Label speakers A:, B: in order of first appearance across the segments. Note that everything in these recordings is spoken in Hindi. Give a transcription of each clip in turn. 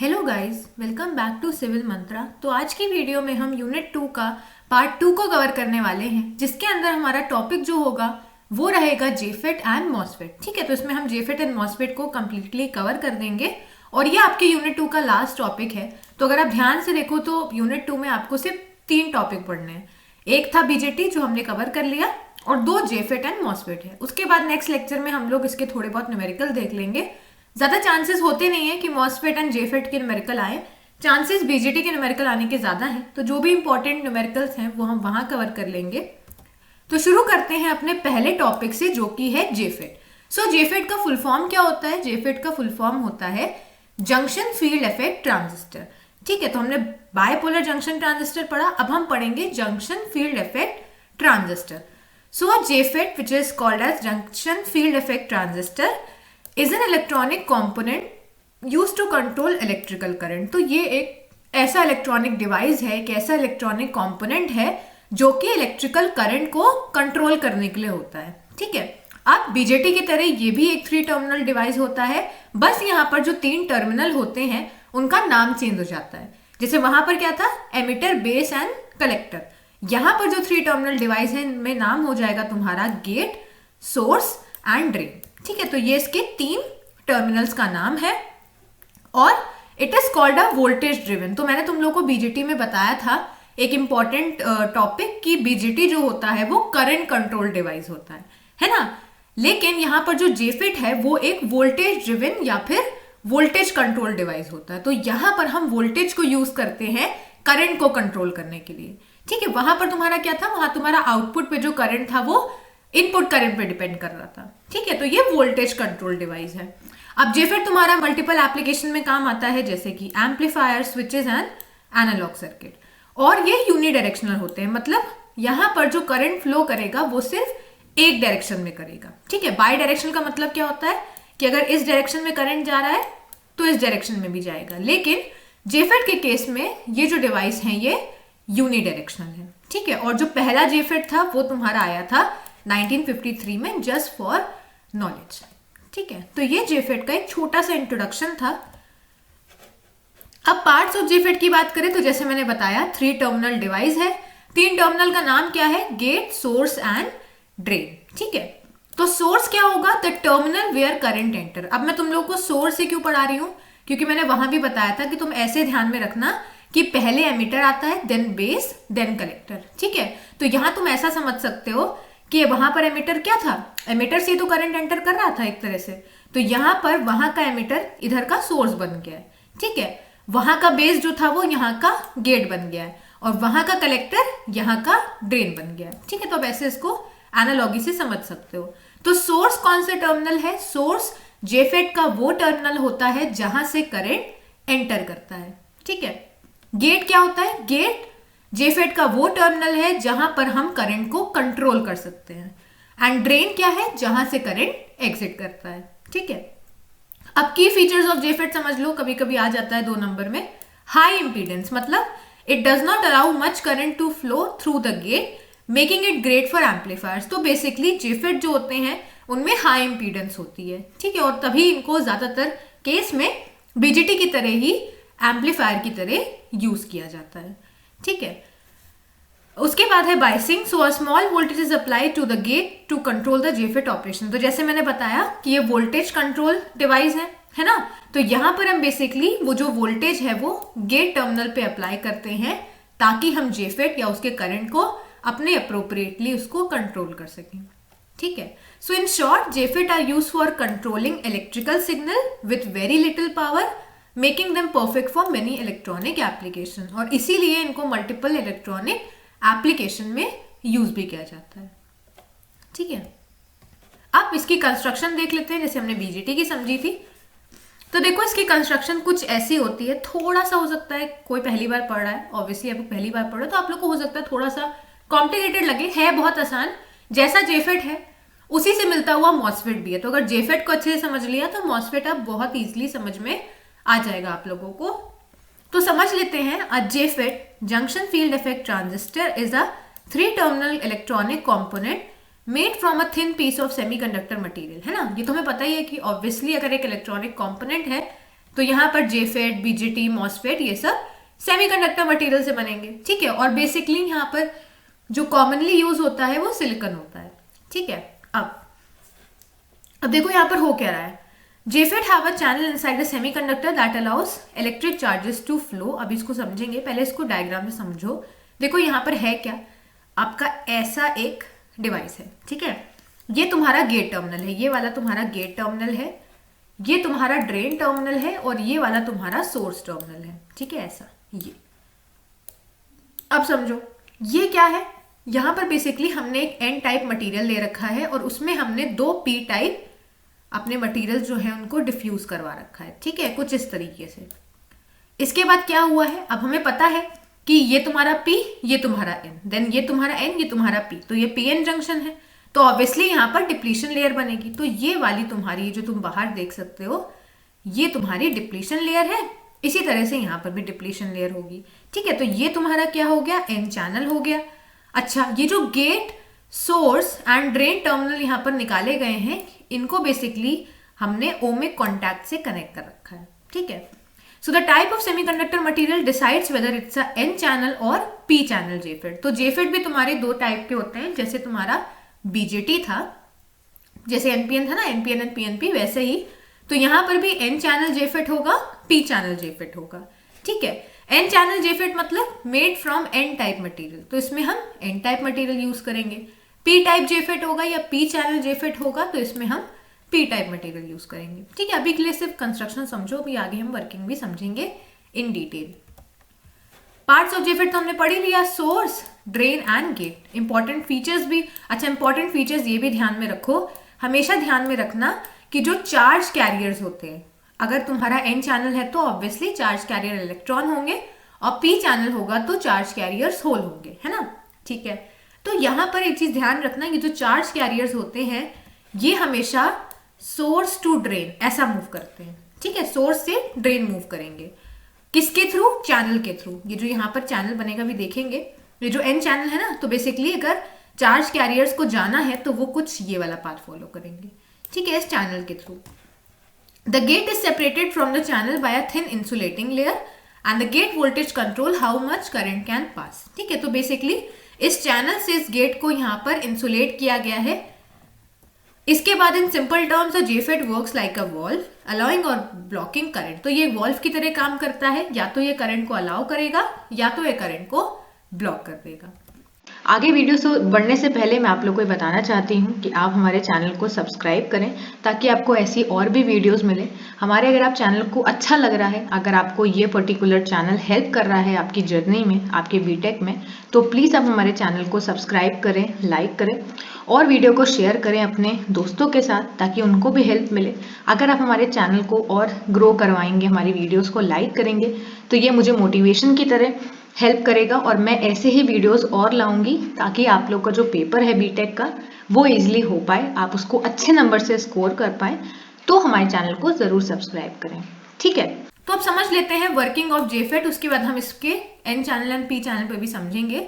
A: Hello guys, welcome back to Civil Mantra. तो आज की वीडियो में हम यूनिट 2 का पार्ट 2 को कवर करने वाले हैं, जिसके अंदर हमारा टॉपिक जो होगा वो रहेगा जेफेट एंड मॉसफेट। ठीक है, तो इसमें हम जेफेट एंड मॉसफेट को कम्प्लीटली कवर कर देंगे और ये आपके यूनिट 2 का लास्ट टॉपिक है। तो अगर आप ध्यान से देखो तो यूनिट 2 में आपको सिर्फ 3 टॉपिक पढ़ने हैं। एक था बीजेटी जो हमने कवर कर लिया और 2 जेफेट एंड मॉसफेट है। उसके बाद नेक्स्ट लेक्चर में हम लोग इसके थोड़े बहुत न्यूमेरिकल देख लेंगे। ज्यादा चांसेस होते नहीं है कि मॉसफेट एंड जेफेट के न्यूमेरिकल आए, चांसेस बीजेटी के न्यूमेरिकल आने के ज्यादा हैं। तो जो भी इंपॉर्टेंट न्यूमेरिकल्स हैं वो हम वहां कवर कर लेंगे। तो शुरू करते हैं अपने पहले टॉपिक से, जो कि है जेफेट। जेफेट का फुल फॉर्म क्या होता है? जेफेट का फुल फॉर्म होता है जंक्शन फील्ड इफेक्ट ट्रांजिस्टर। ठीक है, तो हमने बायपोलर जंक्शन ट्रांजिस्टर पढ़ा, अब हम पढ़ेंगे junction field effect transistor. So JFET which is called as junction field effect transistor is an electronic component use to control electrical current. तो ये एक ऐसा इलेक्ट्रॉनिक डिवाइस है, एक ऐसा इलेक्ट्रॉनिक कॉम्पोनेंट है जो कि इलेक्ट्रिकल करंट को कंट्रोल करने के लिए होता है। ठीक है, अब बीजेटी की तरह ये भी एक 3 टर्मिनल डिवाइस होता है, बस यहाँ पर जो 3 टर्मिनल होते हैं उनका नाम चेंज हो जाता है। जैसे वहां पर क्या था, एमिटर, बेस एंड कलेक्टर। यहाँ पर जो 3 टर्मिनल डिवाइस है इनमें नाम हो जाएगा तुम्हारा गेट, सोर्स एंड ड्रेन। ठीक है, तो ये इसके 3 टर्मिनल्स का नाम है और it is called a voltage driven. तो मैंने तुम लोग को बीजेटी में बताया था एक इंपॉर्टेंट टॉपिक कि बीजेटी जो होता है वो करंट कंट्रोल डिवाइस होता है ना। लेकिन यहां पर जो जेफेट है वो एक वोल्टेज ड्रिवन या फिर वोल्टेज कंट्रोल डिवाइस होता है। तो यहां पर हम वोल्टेज को यूज करते हैं करंट को कंट्रोल करने के लिए। ठीक है, वहां पर तुम्हारा क्या था, वहां तुम्हारा आउटपुट पे जो करंट था वो इनपुट करंट पे डिपेंड कर रहा था। ठीक है, तो ये वोल्टेज कंट्रोल डिवाइस है। अब जेफेट तुम्हारा मल्टीपल एप्लीकेशन में काम आता है, जैसे कि amplifier, switches and analogue circuit. और ये यूनिडायरेक्शनल होते हैं, मतलब यहां पर जो करंट फ्लो करेगा वो सिर्फ एक डायरेक्शन में करेगा। ठीक है, बाई डायरेक्शनल का मतलब क्या होता है कि अगर इस डायरेक्शन में करंट जा रहा है तो इस डायरेक्शन में भी जाएगा। लेकिन जेफेट के केस में ये जो डिवाइस है ये यूनिडायरेक्शनल है। ठीक है, और जो पहला जेफेट था वो तुम्हारा आया था 1953 में, जस्ट फॉर नॉलेज। ठीक है, तो ये जेफेट का एक छोटा सा इंट्रोडक्शन था। अब पार्ट्स ऑफ जेफेट की बात करें तो जैसे मैंने बताया 3 टर्मिनल डिवाइस है। 3 टर्मिनल का नाम क्या है? Gate, source and drain. ठीक है, तो सोर्स क्या होगा? The terminal where current enter. अब मैं तुम लोग को सोर्स से क्यों पढ़ा रही हूं, क्योंकि मैंने वहां भी बताया था कि तुम ऐसे ध्यान में रखना कि पहले एमिटर आता है, देन बेस, देन कलेक्टर। ठीक है, तो यहां तुम ऐसा समझ सकते हो कि वहां पर एमिटर क्या था, एमिटर से तो करंट एंटर कर रहा था एक तरह से, तो यहां पर वहां का एमिटर इधर का सोर्स बन गया है। ठीक है, वहां का बेस जो था वो यहाँ का गेट बन गया है और वहां का कलेक्टर यहाँ का ड्रेन बन गया है। ठीक है, तो अब ऐसे इसको एनालॉगी से समझ सकते हो। तो सोर्स कौन से टर्मिनल है? सोर्स जेफेट का वो टर्मिनल होता है जहां से करंट एंटर करता है। ठीक है, गेट क्या होता है? गेट जेफेट का वो टर्मिनल है जहां पर हम करंट को कंट्रोल कर सकते हैं। एंड ड्रेन क्या है? जहां से करंट एग्जिट करता है। ठीक है, अब की फीचर्स ऑफ जेफेट समझ लो, कभी कभी आ जाता है 2 नंबर में। हाई इंपीडेंस, मतलब it does not allow much current to flow through the gate, making it great for amplifiers. तो बेसिकली जेफेट जो होते हैं उनमें हाई इंपीडेंस होती है। ठीक है, और तभी इनको ज्यादातर केस में बीजेटी की तरह ही एम्पलीफायर की तरह यूज किया जाता है। ठीक है, उसके बाद है biasing. So a small voltage is applied to the gate to control the JFET operation. तो जैसे मैंने बताया कि ये वोल्टेज कंट्रोल डिवाइस है ना, तो यहां पर हम बेसिकली वो जो वोल्टेज है वो गेट टर्मिनल पे अप्लाई करते हैं ताकि हम जेफेट या उसके करंट को अपने अप्रोप्रिएटली उसको कंट्रोल कर सकें। ठीक है, so in short JFET are use for controlling electrical signal with very little power, making them perfect for many electronic application. और इसीलिए इनको मल्टीपल इलेक्ट्रॉनिक एप्लीकेशन में यूज भी किया जाता है। ठीक है, अब इसकी कंस्ट्रक्शन देख लेते हैं, जैसे हमने बीजेटी की समझी थी। तो देखो इसकी कंस्ट्रक्शन कुछ ऐसी होती है, थोड़ा सा हो सकता है कोई पहली बार पढ़ रहा है, ऑब्वियसली आप पहली बार पढ़ रहे हो तो आप लोग को हो सकता है थोड़ा सा कॉम्प्लिकेटेड लगे, है बहुत आसान। जैसा जेफेट है उसी से मिलता हुआ मॉसफेट भी है। तो अगर जेफेट को अच्छे से समझ लिया तो मॉसफेट अब बहुत ईजिली समझ में आ जाएगा आप लोगों को। तो समझ लेते हैं, a JFET junction field effect transistor is a 3 terminal electronic component made from a thin piece of semiconductor material. है ना, ये तो हमें पता ही है कि ऑब्वियसली अगर एक इलेक्ट्रॉनिक कॉम्पोनेंट है तो यहाँ पर जेफेट, बीजेटी, मॉसफेट ये सब सेमीकंडक्टर मटेरियल से बनेंगे, ठीक है। और बेसिकली यहाँ पर जो कॉमनली यूज होता है वो सिलिकॉन होता है, ठीक है। अब देखो यहाँ पर हो क्या रहा है। JFET have a channel inside the semiconductor that allows electric charges to flow। अब इसको समझेंगे, पहले इसको डायग्राम में समझो। देखो यहाँ पर है क्या, आपका ऐसा एक डिवाइस है, ठीक है। ये तुम्हारा गेट टर्मिनल है, ये वाला तुम्हारा गेट टर्मिनल है, ये तुम्हारा ड्रेन टर्मिनल है और ये वाला तुम्हारा सोर्स टर्मिनल है, ठीक है, ऐसा ये। अब समझो ये क्या है, यहाँ पर बेसिकली हमने एक N टाइप मटेरियल ले रखा है और उसमें हमने दो P टाइप अपने मटेरियल जो है उनको डिफ्यूज करवा रखा है, ठीक है, कुछ इस तरीके से। इसके बाद क्या हुआ है, अब हमें पता है कि ये तुम्हारा P, ये तुम्हारा N, देन ये तुम्हारा N, ये तुम्हारा P, तो ये PN जंक्शन है, तो ऑब्वियसली यहाँ पर डिप्लीशन लेयर बनेगी। तो ये वाली तुम्हारी जो तुम बाहर देख सकते हो ये तुम्हारी डिप्लीशन लेयर है, इसी तरह से यहाँ पर भी डिप्लीशन लेयर होगी, ठीक है। तो ये तुम्हारा क्या हो गया, N चैनल हो गया। अच्छा, ये जो gate, source and drain terminal यहाँ पर निकाले गए हैं, इनको बेसिकली हमने ओमिक कॉन्टैक्ट से कनेक्ट कर रखा है, ठीक है। So the type of semiconductor material decides whether it's a N channel और P चैनल JFET। तो JFET भी तुम्हारे दो टाइप के होते हैं, जैसे तुम्हारा BJT था, जैसे NPN था ना, NPN एंड PNP, वैसे ही तो यहाँ पर भी N चैनल JFET होगा, P चैनल JFET होगा, ठीक है। N चैनल JFET मतलब made from N type material, तो इसमें हम N टाइप मटेरियल यूज करेंगे। P टाइप JFET होगा या P चैनल JFET होगा, तो इसमें हम P टाइप मटेरियल यूज करेंगे, ठीक है। अभी के लिए सिर्फ कंस्ट्रक्शन समझो, अभी आगे हम वर्किंग भी समझेंगे in detail. Parts of JFET तो हमने पढ़ ही लिया, source, drain and gate. Important features भी, अच्छा इंपॉर्टेंट फीचर्स ये भी ध्यान में रखो, हमेशा ध्यान में रखना कि जो चार्ज कैरियर्स होते हैं, अगर तुम्हारा N चैनल है तो ऑब्वियसली चार्ज कैरियर इलेक्ट्रॉन होंगे और P चैनल होगा तो चार्ज कैरियर्स होल होंगे, है ना, ठीक है। तो यहाँ पर एक चीज ध्यान रखना, ये जो चार्ज कैरियर्स होते हैं ये हमेशा सोर्स टू ड्रेन ऐसा मूव करते हैं, ठीक है, सोर्स से ड्रेन मूव करेंगे, किसके थ्रू, चैनल के थ्रू। ये जो यहाँ पर चैनल बनेगा भी देखेंगे, ये जो N चैनल है ना, तो बेसिकली अगर चार्ज कैरियर्स को जाना है तो वो कुछ ये वाला पाथ फॉलो करेंगे, ठीक है, इस चैनल के थ्रू। The gate is separated from the channel by a thin insulating layer and the gate voltage control how much current can pass, ठीक है। तो बेसिकली इस चैनल से इस गेट को यहाँ पर इंसुलेट किया गया है। इसके बाद इन simple terms JFET works like अ वॉल्व अलाउइंग और ब्लॉकिंग करंट। तो ये वॉल्व की तरह काम करता है, या तो ये करंट को अलाउ करेगा या तो ये करंट को ब्लॉक कर देगा।
B: आगे वीडियो से बढ़ने से पहले मैं आप लोगों को बताना चाहती हूँ कि आप हमारे चैनल को सब्सक्राइब करें ताकि आपको ऐसी और भी वीडियोस मिले हमारे। अगर आप चैनल को अच्छा लग रहा है, अगर आपको ये पर्टिकुलर चैनल हेल्प कर रहा है आपकी जर्नी में, आपके बीटेक में, तो प्लीज़ आप हमारे चैनल को सब्सक्राइब करें, लाइक करें और वीडियो को शेयर करें अपने दोस्तों के साथ ताकि उनको भी हेल्प मिले। अगर आप हमारे चैनल को और ग्रो करवाएंगे, हमारी वीडियोज़ को लाइक करेंगे, तो ये मुझे मोटिवेशन की तरह हेल्प करेगा और मैं ऐसे ही वीडियोस और लाऊंगी ताकि आप लोग का जो पेपर है बीटेक का वो इजीली हो पाए, आप उसको अच्छे नंबर से स्कोर कर पाए। तो हमारे चैनल को जरूर सब्सक्राइब करें, ठीक है।
A: तो अब समझ लेते हैं वर्किंग ऑफ JFET, उसके बाद हम इसके N channel and P channel पे भी समझेंगे।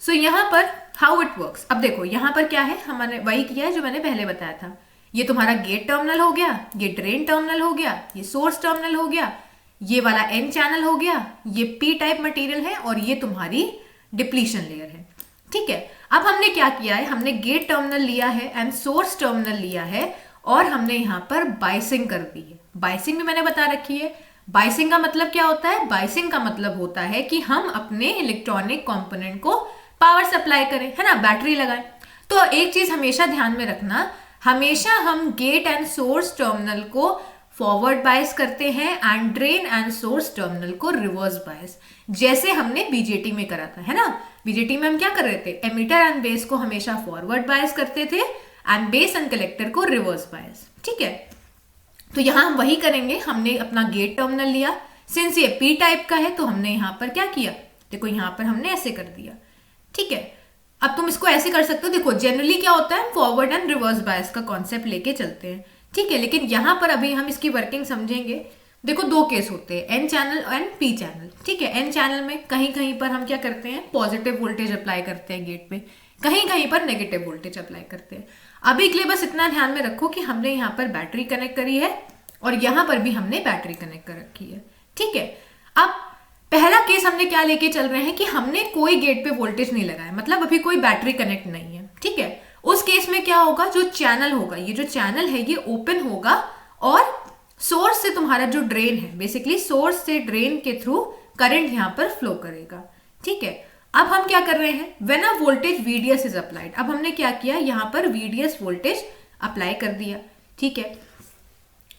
A: सो यहाँ पर हाउ इट वर्क्स। अब देखो यहाँ पर क्या है, हमने वही किया है जो मैंने पहले बताया था। ये तुम्हारा गेट टर्मिनल हो गया, ये ड्रेन टर्मिनल हो गया, ये सोर्स टर्मिनल हो गया, ये वाला N चैनल हो गया, ये P टाइप मटेरियल है और ये तुम्हारी डिप्लीशन लेयर है, ठीक है। अब हमने क्या किया है, हमने गेट टर्मिनल लिया है एंड सोर्स टर्मिनल लिया है और हमने यहाँ पर बाइसिंग कर दी है। बाइसिंग भी मैंने बता रखी है। बाइसिंग का मतलब क्या होता है, बाइसिंग का मतलब होता है कि हम अपने इलेक्ट्रॉनिक कंपोनेंट को पावर सप्लाई करें, है ना, बैटरी लगाएं। तो एक चीज हमेशा ध्यान में रखना, हमेशा हम गेट एंड सोर्स टर्मिनल को फॉरवर्ड बायस करते हैं and drain and source terminal को रिवर्स बायस, जैसे हमने बीजेटी में करा था, है ना। बीजेटी में हम क्या कर रहे थे, एमिटर एंड बेस को हमेशा फॉरवर्ड बायस करते थे एंड बेस एंड कलेक्टर को रिवर्स बायस, ठीक है। तो यहां हम वही करेंगे। हमने अपना गेट टर्मिनल लिया, सिंस ये P टाइप का है तो हमने यहां पर क्या किया, देखो यहां पर हमने ऐसे कर दिया, ठीक है। अब तुम इसको ऐसे कर सकते हो, देखो जनरली क्या होता है, फॉरवर्ड एंड रिवर्स बायस का कॉन्सेप्ट लेके चलते हैं, ठीक है। लेकिन यहां पर अभी हम इसकी वर्किंग समझेंगे। देखो दो केस होते हैं, N channel and P channel, ठीक है। N चैनल में कहीं कहीं पर हम क्या करते हैं, पॉजिटिव वोल्टेज अप्लाई करते हैं गेट पे, कहीं कहीं पर नेगेटिव वोल्टेज अप्लाई करते हैं। अभी के लिए बस इतना ध्यान में रखो कि हमने यहाँ पर बैटरी कनेक्ट करी है और यहां पर भी हमने बैटरी कनेक्ट कर रखी है। ठीक है, अब पहला केस हमने क्या लेके चल रहे हैं कि हमने कोई गेट पे वोल्टेज नहीं लगाया, मतलब अभी कोई बैटरी कनेक्ट नहीं है। ठीक है, उस केस में क्या होगा, जो चैनल होगा, ये जो चैनल है ये ओपन होगा और सोर्स से तुम्हारा जो ड्रेन है, बेसिकली सोर्स से ड्रेन के थ्रू करंट यहां पर फ्लो करेगा। ठीक है, अब हम क्या कर रहे हैं, when a voltage VDS is applied, अब हमने क्या किया, यहां पर VDS वोल्टेज अप्लाई कर दिया। ठीक है,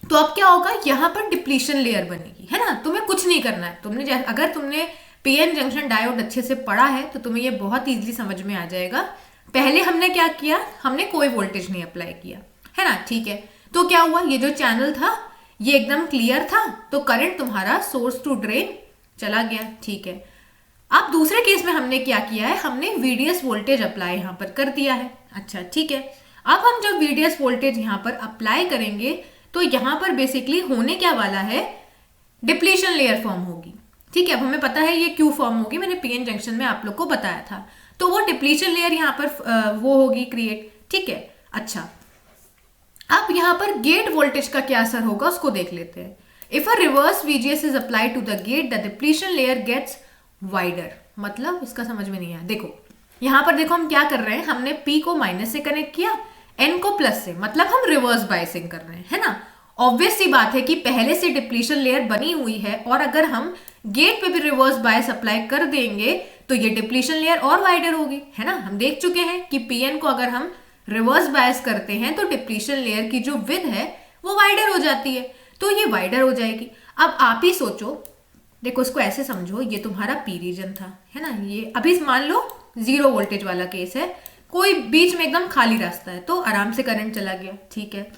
A: तो अब क्या होगा, यहां पर डिप्लीशन लेयर बनेगी, है ना। तुम्हें कुछ नहीं करना है, तुमने अगर तुमने PN जंक्शन डायोड अच्छे से पढ़ा है तो तुम्हें ये बहुत इजीली समझ में आ जाएगा। पहले हमने क्या किया, हमने कोई वोल्टेज नहीं अप्लाई किया, है ना। ठीक है, तो क्या हुआ, ये जो चैनल था ये एकदम क्लियर था, तो करंट तुम्हारा सोर्स टू ड्रेन चला गया। ठीक है, अब दूसरे केस में हमने क्या किया है, हमने VDS वोल्टेज अप्लाई यहां पर कर दिया है। अच्छा, ठीक है, अब हम जब VDS वोल्टेज यहां पर अप्लाई करेंगे तो यहां पर बेसिकली होने क्या वाला है, डिप्लीशन लेयर फॉर्म होगी। ठीक है, अब हमें पता है ये क्यों फॉर्म होगी, मैंने PN जंक्शन में आप लोग को बताया था। तो वो डिप्लीशन लेयर यहां पर वो होगी क्रिएट। ठीक है, अच्छा, अब यहां पर गेट वोल्टेज का क्या असर होगा उसको देख लेते हैं। If a reverse VGS is applied to the gate, the depletion layer gets wider. मतलब इसका समझ में नहीं आया, देखो यहां पर देखो हम क्या कर रहे हैं, हमने P को माइनस से कनेक्ट किया, N को प्लस से, मतलब हम रिवर्स बायसिंग कर रहे हैं, है ना। ऑब्वियस सी बात है कि पहले से डिप्लीशन लेयर बनी हुई है और अगर हम गेट पे भी रिवर्स बायस अप्लाई कर देंगे तो ये डिप्लीशन लेयर और वाइडर होगी, है ना। हम देख चुके हैं कि PN को अगर हम रिवर्स बायस करते हैं तो डिप्लीशन लेयर की जो विड्थ है वो वाइडर हो जाती है, तो ये वाइडर हो जाएगी। अब आप ही सोचो, देखो इसको ऐसे समझो, ये तुम्हारा P रीजन था, है ना। ये अभी मान लो 0 वोल्टेज वाला केस है, कोई बीच में एकदम खाली रास्ता है तो आराम से करंट चला गया। ठीक है,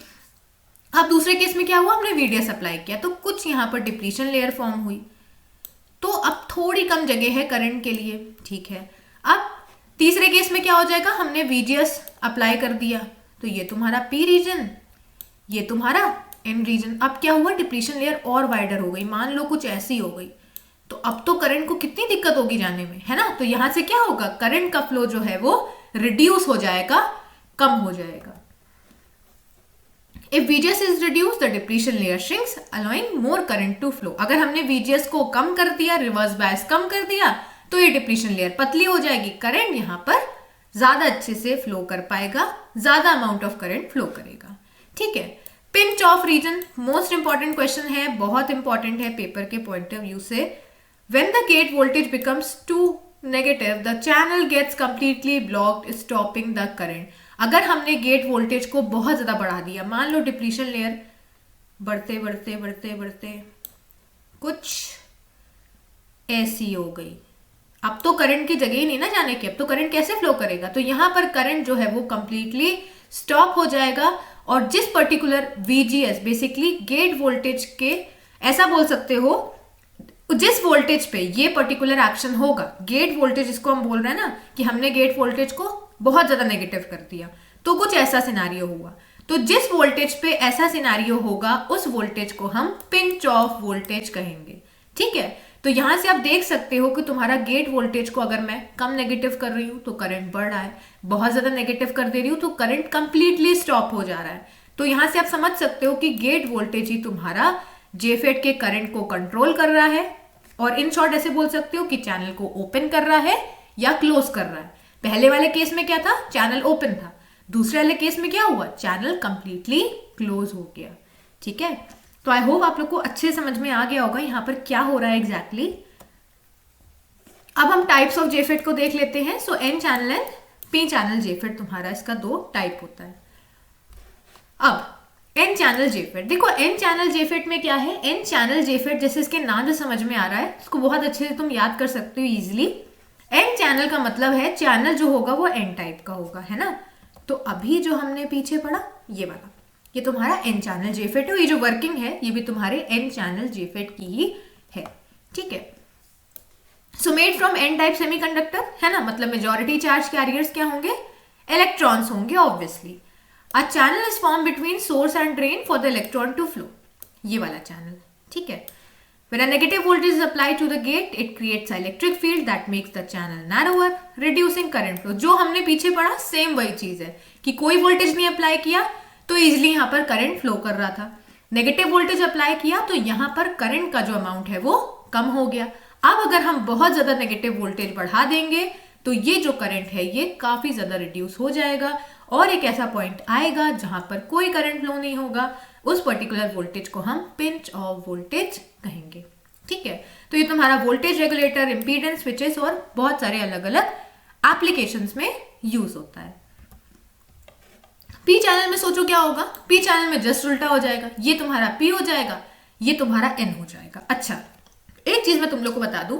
A: अब दूसरे केस में क्या हुआ, हमने VDS अप्लाई किया तो कुछ यहां पर डिप्लीशन लेयर फॉर्म हुई, तो अब थोड़ी कम जगह है करंट के लिए। ठीक है, अब तीसरे केस में क्या हो जाएगा, हमने VGS अप्लाई कर दिया तो ये तुम्हारा P रीजन, ये तुम्हारा N रीजन। अब क्या हुआ, डिप्लीशन लेयर और वाइडर हो गई, मान लो कुछ ऐसी हो गई, तो अब तो करंट को कितनी दिक्कत होगी जाने में, है ना। तो यहां से क्या होगा, करंट का फ्लो जो है वो रिड्यूस हो जाएगा, कम हो जाएगा। If VGS is reduced, the depletion layer shrinks, allowing more current to flow. अगर हमने VGS को कम कर दिया, रिवर्स बायस कम कर दिया, तो ये डिप्लीशन लेयर पतली हो जाएगी, करंट यहां पर ज्यादा अच्छे से फ्लो कर पाएगा, ज्यादा अमाउंट ऑफ करंट फ्लो करेगा। ठीक है, pinch off region most important question है, बहुत इंपॉर्टेंट है पेपर के पॉइंट ऑफ व्यू से। When the gate voltage becomes too negative, the channel gets completely blocked, stopping the current. अगर हमने गेट वोल्टेज को बहुत ज्यादा बढ़ा दिया, मान लो डिप्लीशन लेयर बढ़ते बढ़ते बढ़ते बढ़ते कुछ ऐसी हो गई, अब तो करंट की जगह ही नहीं ना जाने की, अब तो करंट कैसे फ्लो करेगा, तो यहां पर करंट जो है वो कंप्लीटली स्टॉप हो जाएगा। और जिस particular VGS basically gate voltage के, ऐसा बोल सकते हो, जिस वोल्टेज पे ये पर्टिकुलर एक्शन होगा, गेट वोल्टेज जिसको हम बोल रहे हैं ना कि हमने गेट वोल्टेज को बहुत ज्यादा नेगेटिव कर दिया, तो कुछ ऐसा सिनारियो हुआ, तो जिस वोल्टेज पे ऐसा सिनारियो होगा उस वोल्टेज को हम पिंच ऑफ वोल्टेज कहेंगे। ठीक है, तो यहां से आप देख सकते हो कि तुम्हारा गेट वोल्टेज को अगर मैं कम नेगेटिव कर रही हूं तो करंट बढ़ रहा है, बहुत ज्यादा नेगेटिव कर दे रही हूं तो करंट कंप्लीटली स्टॉप हो जा रहा है। तो यहां से आप समझ सकते हो कि गेट वोल्टेज ही तुम्हारा जेफेट के करंट को कंट्रोल कर रहा है, और इन शॉर्ट ऐसे बोल सकते हो कि चैनल को ओपन कर रहा है या क्लोज कर रहा है। पहले वाले केस में क्या था, चैनल ओपन था, दूसरे वाले केस में क्या हुआ, चैनल कंप्लीटली क्लोज हो गया। ठीक है, तो आई होप आप लोग को अच्छे समझ में आ गया होगा यहाँ पर क्या हो रहा है एग्जैक्टली। अब हम टाइप्स ऑफ जेफेट को देख लेते हैं। So N channel and P channel JFET, तुम्हारा इसका 2 टाइप होता है। अब एन चैनल जेफेट, देखो एन चैनल जेफेट में क्या है, एन चैनल जेफेट जैसे इसके नाम से समझ में आ रहा है, इसको बहुत अच्छे से तुम याद कर सकते हो इजिली। एन चैनल का मतलब है चैनल जो होगा वो एन टाइप का होगा, है ना। तो अभी जो हमने पीछे पढ़ा ये वाला, ये तुम्हारा एन चैनल जेफेट है, ये जो वर्किंग है ये भी तुम्हारे एन चैनल जेफेट की ही है। ठीक है, so made from N type semiconductor, है ना, मतलब मेजॉरिटी चार्ज कैरियर्स क्या होंगे, इलेक्ट्रॉन्स होंगे obviously. A channel is form between source and drain for the electron to flow, ये वाला चैनल। ठीक है, when a negative voltage is applied to the gate, it creates an electric field that makes the channel narrower, reducing current flow. जो हमने पीछे पढ़ा सेम वही चीज है कि कोई वोल्टेज नहीं अप्लाई किया तो इजिली यहाँ पर करंट फ्लो कर रहा था। नेगेटिव वोल्टेज अप्लाई किया तो यहाँ पर करंट का जो अमाउंट है वो कम हो गया। अब अगर हम बहुत ज्यादा नेगेटिव वोल्टेज बढ़ा देंगे तो ये जो करंट है ये काफी ज्यादा रिड्यूस हो जाएगा और एक ऐसा पॉइंट आएगा जहां पर कोई करंट फ्लो नहीं होगा। उस पर्टिकुलर वोल्टेज को हम पिंच ऑफ वोल्टेज कहेंगे। ठीक है, तो ये तुम्हारा वोल्टेज रेगुलेटर, इम्पीडेंस स्विचेस और बहुत सारे अलग अलग एप्लीकेशंस में यूज होता है। पी चैनल में सोचो क्या होगा, पी चैनल में जस्ट उल्टा हो जाएगा, ये तुम्हारा पी हो जाएगा, ये तुम्हारा एन हो जाएगा। अच्छा, एक चीज मैं तुम लोग को बता दूं,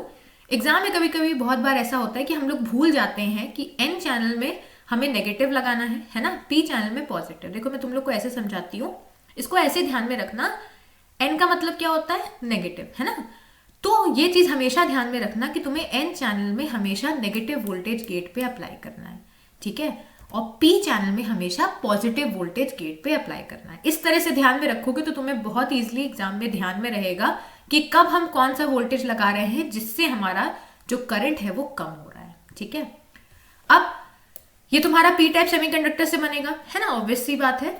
A: एग्जाम में कभी कभी बहुत बार ऐसा होता है कि हम लोग भूल जाते हैं कि एन चैनल में हमें नेगेटिव लगाना है ना, पी चैनल में पॉजिटिव। देखो मैं तुम लोग को ऐसे समझाती हूँ, इसको ऐसे ध्यान में रखना, एन का मतलब क्या होता है, नेगेटिव, है ना। तो ये चीज हमेशा ध्यान में रखना कि तुम्हें एन चैनल में हमेशा नेगेटिव वोल्टेज गेट पे अप्लाई करना है, ठीक है, और पी चैनल में हमेशा पॉजिटिव वोल्टेज गेट पे अप्लाई करना है। इस तरह से ध्यान में रखोगे तो तुम्हें बहुत इजीली एग्जाम में ध्यान में रहेगा कि कब हम कौन सा वोल्टेज लगा रहे हैं जिससे हमारा जो करंट है वो कम हो रहा है। ठीक है, अब ये तुम्हारा पी टाइप सेमीकंडक्टर से बनेगा, है ना, ऑब्वियस सी बात है।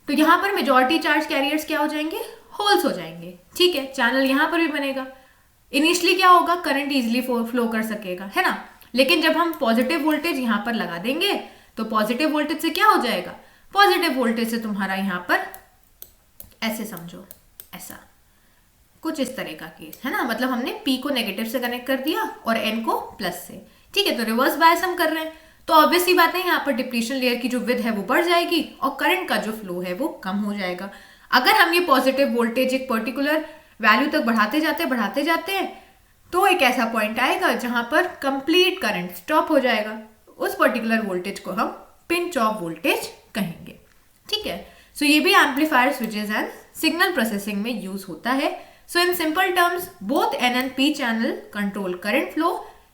A: तो यहां पर मेजॉरिटी चार्ज कैरियर्स क्या हो जाएंगे, होल्स हो जाएंगे। ठीक है, चैनल यहां पर भी बनेगा, इनिशियली क्या होगा, करंट इजिली फ्लो कर सकेगा, है ना। लेकिन जब हम पॉजिटिव वोल्टेज यहां पर लगा देंगे तो पॉजिटिव वोल्टेज से क्या हो जाएगा, पॉजिटिव वोल्टेज से तुम्हारा यहां पर ऐसे समझो, ऐसा कुछ इस तरह का केस, है ना। मतलब हमने पी को नेगेटिव से कनेक्ट कर दिया और एन को प्लस से। ठीक है, तो रिवर्स बायस हम कर रहे हैं, तो ऑब्वियस सी बात है यहाँ पर डिप्लीशन लेयर की जो विड्थ है वो बढ़ जाएगी और करंट का जो फ्लो है वो कम हो जाएगा। अगर हम ये पॉजिटिव वोल्टेज एक पर्टिकुलर वैल्यू तक बढ़ाते जाते हैं तो एक ऐसा पॉइंट आएगा जहां पर कंप्लीट करंट स्टॉप हो जाएगा। उस पर्टिकुलर वोल्टेज को हम पिंच ऑफ वोल्टेज कहेंगे। ठीक है, सो ये भी amplifier switches and signal processing में यूज होता है। So in simple terms both N and P channel control current flow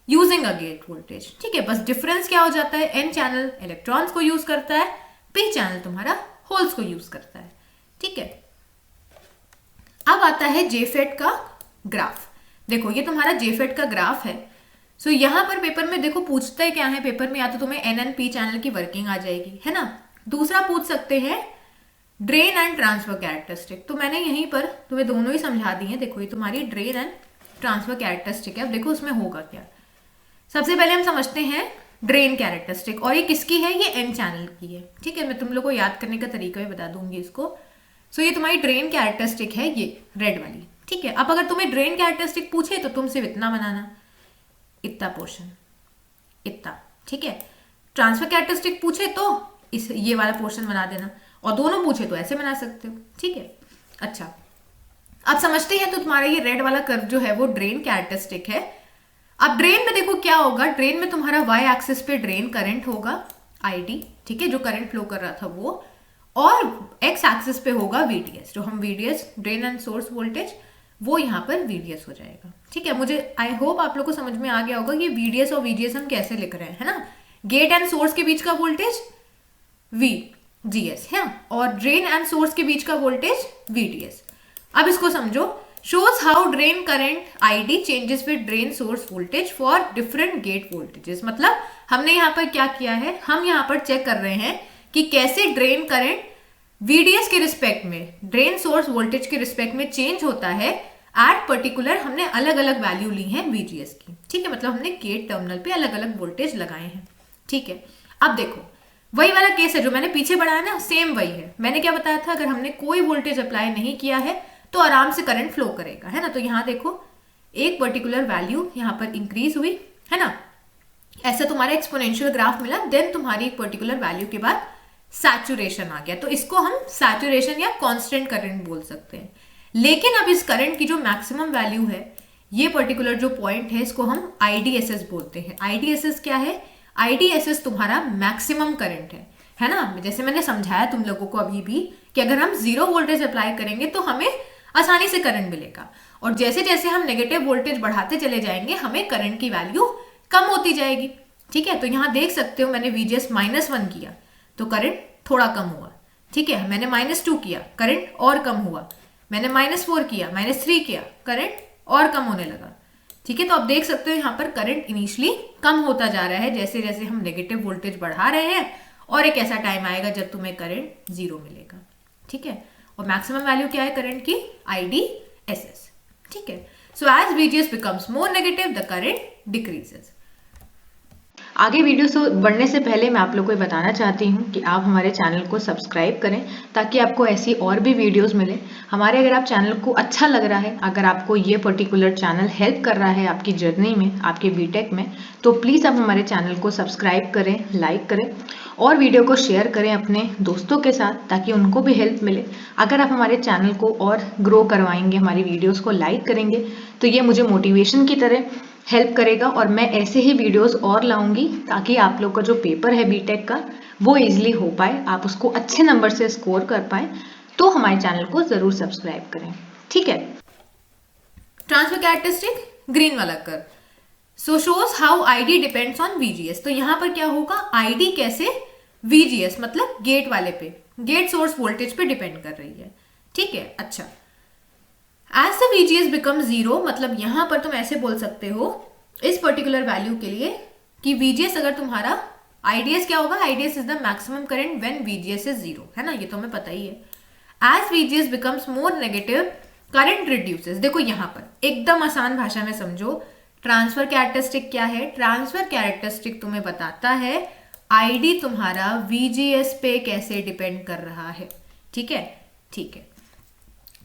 A: using a gate voltage. ठीक है, बस डिफरेंस क्या हो जाता है, एन चैनल इलेक्ट्रॉन्स को यूज करता है, पी चैनल तुम्हारा होल्स को यूज करता है। ठीक है, अब आता है जेफेट का ग्राफ। देखो ये तुम्हारा जेफेट का ग्राफ है। सो यहां पर पेपर में देखो पूछता है क्या है, पेपर में या तो तुम्हें एन एंड पी चैनल की वर्किंग आ जाएगी, है ना। दूसरा पूछ सकते हैं ड्रेन एंड ट्रांसफर कैरेक्टरिस्टिक। तो मैंने यहीं पर तुम्हें दोनों ही समझा दी है। देखो ये तुम्हारी ड्रेन एंड ट्रांसफर कैरेक्टरिस्टिक है। अब देखो उसमें होगा क्या, सबसे पहले हम समझते हैं ड्रेन कैरेक्टरिस्टिक, और ये किसकी है, ये एन चैनल की है। ठीक है, मैं तुम लोग को याद करने का तरीका भी बता दूंगी इसको। सो ये तुम्हारी ड्रेन कैरेक्टरिस्टिक है, ये रेड वाली। ठीक है, अब अगर तुम्हें ड्रेन कैरेक्टरिस्टिक पूछे तो तुम सिर्फ इतना बनाना, इतना पोर्शन, इतना। ठीक है, ट्रांसफर कैरेक्टरिस्टिक पूछे तो इस ये वाला पोर्शन बना देना, और दोनों पूछे तो ऐसे बना सकते हो। ठीक है, अच्छा अब समझते हैं। तो तुम्हारा ये रेड वाला कर्व जो है वो ड्रेन कैरेक्टरिस्टिक है। अब ड्रेन में देखो क्या होगा, ड्रेन में तुम्हारा वाई एक्सिस पे ड्रेन करंट होगा आईडी, ठीक है, जो करंट फ्लो कर रहा था वो, और एक्स एक्सिस पे होगा वीडीएस, जो हम VDS drain and source voltage वो यहाँ पर वीडीएस हो जाएगा। ठीक है, मुझे आई होप आप लोग को समझ में आ गया होगा कि वीडीएस और वीजीएस हम कैसे लिख रहे हैं, है ना। गेट एंड सोर्स के बीच का वोल्टेज वीजीएस है और ड्रेन एंड सोर्स के बीच का वोल्टेज वीडीएस। अब इसको समझो, shows how drain current ID changes with drain source voltage for different gate voltages। मतलब हमने यहाँ पर क्या किया है, हम यहाँ पर चेक कर रहे हैं कि कैसे ड्रेन करंट VDS के रिस्पेक्ट में, ड्रेन सोर्स वोल्टेज के रिस्पेक्ट में चेंज होता है एट पर्टिकुलर, हमने अलग अलग वैल्यू ली है VGS की। ठीक है, मतलब हमने गेट टर्मिनल पे अलग अलग वोल्टेज लगाए हैं। ठीक है, अब देखो वही वाला केस है जो मैंने पीछे बढ़ाया ना, सेम वही है। मैंने क्या बताया था, अगर हमने कोई वोल्टेज अप्लाई नहीं किया है तो आराम से करंट फ्लो करेगा, है ना। तो यहां देखो एक पर्टिकुलर वैल्यू यहां पर इंक्रीज हुई, है ना, ऐसा तुम्हारा एक्सपोनेंशियल ग्राफ मिला, देन तुम्हारी एक पर्टिकुलर वैल्यू के बाद सैचुरेशन आ गया, तो इसको हम सैचुरेशन या कांस्टेंट करंट बोल सकते हैं। लेकिन अब इस करंट की जो मैक्सिमम वैल्यू है, ये पर्टिकुलर जो पॉइंट है, इसको हम आईडीएसएस बोलते हैं। आईडीएसएस क्या है, आईडीएसएस तुम्हारा मैक्सिमम करंट है ना। जैसे मैंने समझाया तुम लोगों को अभी भी कि अगर हम 0 वोल्टेज अप्लाई करेंगे तो हमें आसानी से करंट मिलेगा, और जैसे जैसे हम नेगेटिव वोल्टेज बढ़ाते चले जाएंगे हमें करंट की वैल्यू कम होती जाएगी। ठीक है, तो यहां देख सकते हो मैंने VGS -1 किया तो करंट थोड़ा कम हुआ। ठीक है, मैंने -2 किया, करंट और कम हुआ, मैंने -4 किया, -3 किया, करंट और कम होने लगा। ठीक है, तो आप देख सकते हो यहाँ पर करंट इनिशियली कम होता जा रहा है जैसे जैसे हम नेगेटिव वोल्टेज बढ़ा रहे हैं, और एक ऐसा टाइम आएगा जब तुम्हें करंट 0 मिलेगा। ठीक है, और मैक्सिमम वैल्यू क्या है करंट की, IDSS। ठीक है, so as VGS becomes more negative the current decreases.
B: आगे वीडियो से बढ़ने से पहले मैं आप लोग को बताना चाहती हूँ कि आप हमारे चैनल को सब्सक्राइब करें ताकि आपको ऐसी और भी वीडियोस मिले हमारे। अगर आप चैनल को अच्छा लग रहा है, अगर आपको ये पर्टिकुलर चैनल हेल्प कर रहा है आपकी जर्नी में, आपके बीटेक में, तो प्लीज़ आप हमारे चैनल को सब्सक्राइब करें, लाइक करें और वीडियो को शेयर करें अपने दोस्तों के साथ ताकि उनको भी हेल्प मिले। अगर आप हमारे चैनल को और ग्रो करवाएंगे, हमारी वीडियोज़ को लाइक करेंगे, तो ये मुझे मोटिवेशन की तरह हेल्प करेगा और मैं ऐसे ही वीडियोस और लाऊंगी ताकि आप लोग का जो पेपर है बीटेक का वो इजीली हो पाए, आप उसको अच्छे नंबर से स्कोर कर पाए। तो हमारे चैनल को जरूर सब्सक्राइब करें। ठीक है,
A: ट्रांसफर कैरेक्टरिस्टिक ग्रीन वाला कर, so shows how ID depends on VGS। तो यहां पर क्या होगा, ID कैसे VGS मतलब गेट वाले पे, गेट सोर्स वोल्टेज पे डिपेंड कर रही है। ठीक है, अच्छा, एज द VGS बिकम 0 मतलब यहां पर तुम ऐसे बोल सकते हो इस पर्टिकुलर वैल्यू के लिए कि VGS अगर तुम्हारा, IDS क्या होगा, IDS is the maximum current when VGS is 0, है ना, ये तो हमें पता ही है। As VGS becomes more negative current reduces. देखो यहां पर एकदम आसान भाषा में समझो, ट्रांसफर कैरेक्टरिस्टिक क्या है, ट्रांसफर कैरेक्टरिस्टिक तुम्हें बताता है ID तुम्हारा VGS पे कैसे डिपेंड कर रहा है। ठीक है, ठीक है।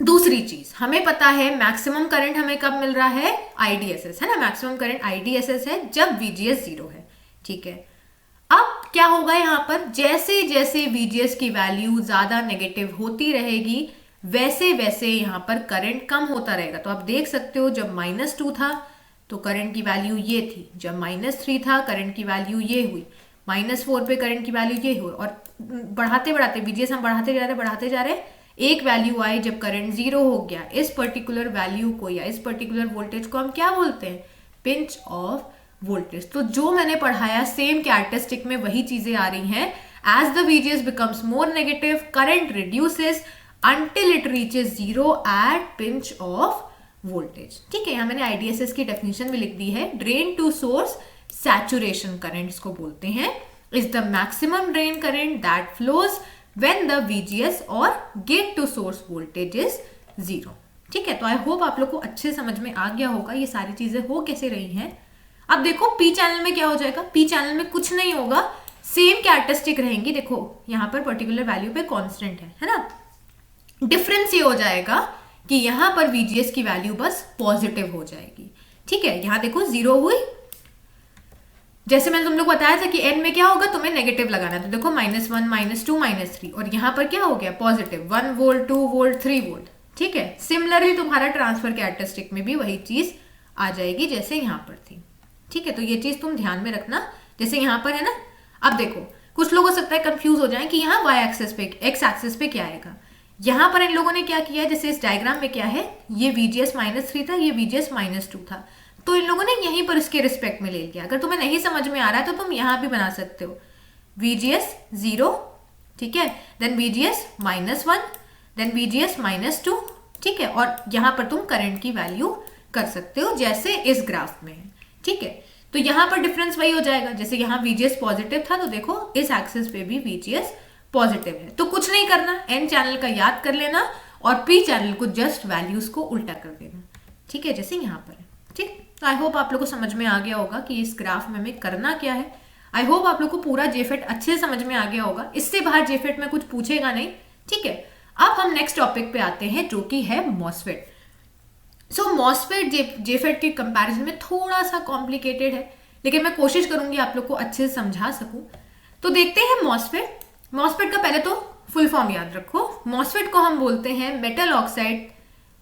A: दूसरी चीज हमें पता है मैक्सिमम करंट हमें कब मिल रहा है, IDSS, है ना, मैक्सिमम करंट IDSS है जब VGS 0 है। ठीक है, अब क्या होगा यहाँ पर, जैसे जैसे VGS की वैल्यू ज्यादा नेगेटिव होती रहेगी वैसे वैसे यहाँ पर करंट कम होता रहेगा। तो आप देख सकते हो जब -2 था तो करंट की वैल्यू ये थी, जब -3 था करंट की वैल्यू ये हुई, -4 पे करंट की वैल्यू ये हुई, और बढ़ाते बढ़ाते VGS हम बढ़ाते जा रहे हैं, एक वैल्यू आई जब करंट 0 हो गया। इस पर्टिकुलर वैल्यू को या इस पर्टिकुलर वोल्टेज को हम क्या बोलते हैं, पिंच ऑफ वोल्टेज। तो जो मैंने पढ़ाया सेम कैरेक्टरिस्टिक में वही चीजें आ रही हैं। As the VGS becomes more negative current reduces until it reaches 0 at pinch off voltage. ठीक है, यहां मैंने IDSS की डेफिनेशन भी लिख दी है, drain to source saturation current इसको बोलते हैं, is the maximum drain current that flows when the VGS और gate to source voltage is 0। ठीक है, तो आई होप आप लोग को अच्छे समझ में आ गया होगा ये सारी चीजें हो कैसे रही हैं। अब देखो P चैनल में क्या हो जाएगा, P चैनल में कुछ नहीं होगा, सेम कैरेक्टरिस्टिक रहेंगी। देखो यहाँ पर पर्टिकुलर वैल्यू पे कांस्टेंट है ना, डिफरेंस ये हो जाएगा कि यहाँ पर VGS की वैल्यू बस पॉजिटिव हो जाएगी। ठीक है, यहाँ देखो 0 हुई, जैसे मैंने तुम लोग को बताया था कि n में क्या होगा, तुम्हें नेगेटिव लगाना है, तो देखो -1 -2 -3, और यहाँ पर क्या हो गया पॉजिटिव, 1 वोल्ट 2 वोल्ट 3 वोल्ट। ठीक है, सिमिलरली तुम्हारा ट्रांसफर कैरेक्टरिस्टिक में भी वही चीज आ जाएगी जैसे यहाँ पर थी। ठीक है, तो ये चीज तुम ध्यान में रखना जैसे यहाँ पर है ना। अब देखो कुछ लोग हो सकता है कंफ्यूज हो जाए कि यहाँ y एक्सिस पे, x एक्सिस पे क्या आएगा। यहाँ पर इन लोगों ने क्या किया, जैसे इस डायग्राम में क्या है, ये VGS -3 था, ये VGS -2 था, तो इन लोगों ने यहीं पर इसके रिस्पेक्ट में ले लिया। अगर तुम्हें नहीं समझ में आ रहा है तो तुम यहां भी बना सकते हो, VGS 0, ठीक है, देन VGS -1, देन VGS -2, ठीक है, और यहां पर तुम करंट की वैल्यू कर सकते हो जैसे इस ग्राफ में है। ठीक है, तो यहां पर डिफरेंस वही हो जाएगा, जैसे यहां VGS पॉजिटिव था तो देखो इस एक्सिस पे भी VGS पॉजिटिव है। तो कुछ नहीं करना, N चैनल का याद कर लेना और P चैनल को जस्ट वैल्यूज को उल्टा कर देना। ठीक है, जैसे यहां पर है। ठीक, तो आई होप आप लोग को समझ में आ गया होगा कि इस ग्राफ में हमें करना क्या है। आई होप आप लोग को पूरा जेफेट अच्छे से समझ में आ गया होगा, इससे बाहर जेफेट में कुछ पूछेगा नहीं। ठीक है, अब हम नेक्स्ट टॉपिक पे आते हैं जो कि है मॉसफेट। सो मॉसफेट जेफेट के कंपैरिजन में थोड़ा सा कॉम्प्लिकेटेड है, लेकिन मैं कोशिश करूंगी आप लोग को अच्छे से समझा सकूं। तो देखते हैं मॉसफेट। मॉसफेट का पहले तो फुल फॉर्म याद रखो। मॉसफेट को हम बोलते हैं मेटल ऑक्साइड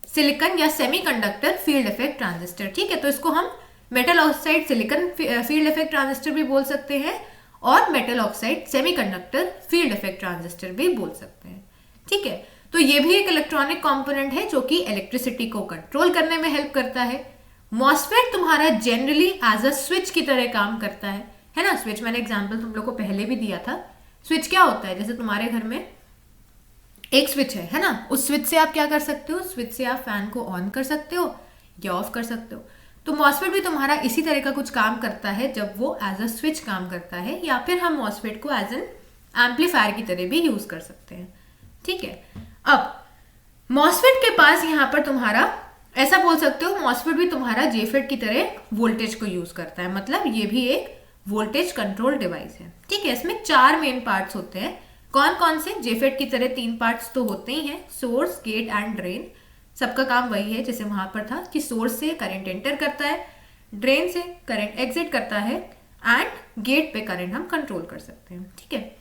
A: सिलिकॉन या सेमीकंडक्टर फील्ड इफेक्ट ट्रांजिस्टर। ठीक है, तो इसको हम metal oxide silicon field effect transistor भी बोल सकते हैं और metal oxide semiconductor field effect transistor भी बोल सकते हैं। ठीक है, तो ये भी एक इलेक्ट्रॉनिक कंपोनेंट है जो कि इलेक्ट्रिसिटी को कंट्रोल करने में हेल्प करता है। मॉसफेट तुम्हारा जनरली एज अ स्विच की तरह काम करता है ना। स्विच मैंने एग्जांपल तुम लोग को पहले भी दिया था। स्विच क्या होता है, जैसे तुम्हारे घर में एक स्विच है ना, उस स्विच से आप क्या कर सकते हो, स्विच से आप फैन को ऑन कर सकते हो या ऑफ कर सकते हो। तो मॉसफेट भी तुम्हारा इसी तरह का कुछ काम करता है जब वो एज अ स्विच काम करता है, या फिर हम मॉसफेट को एज एन एम्पलीफायर की तरह भी यूज कर सकते हैं। ठीक है, अब मॉसफेट के पास यहाँ पर तुम्हारा ऐसा बोल सकते हो, मॉसफेट भी तुम्हारा जेफेट की तरह वोल्टेज को यूज करता है, मतलब ये भी एक वोल्टेज कंट्रोल डिवाइस है। ठीक है, इसमें 4 मेन पार्ट्स होते हैं। कौन कौन से? जेफेट की तरह 3 पार्ट्स तो होते ही हैं, सोर्स, गेट एंड ड्रेन। सबका काम वही है जैसे वहां पर था कि सोर्स से करंट एंटर करता है, ड्रेन से करंट एग्जिट करता है एंड गेट पे करंट हम कंट्रोल कर सकते हैं। ठीक है,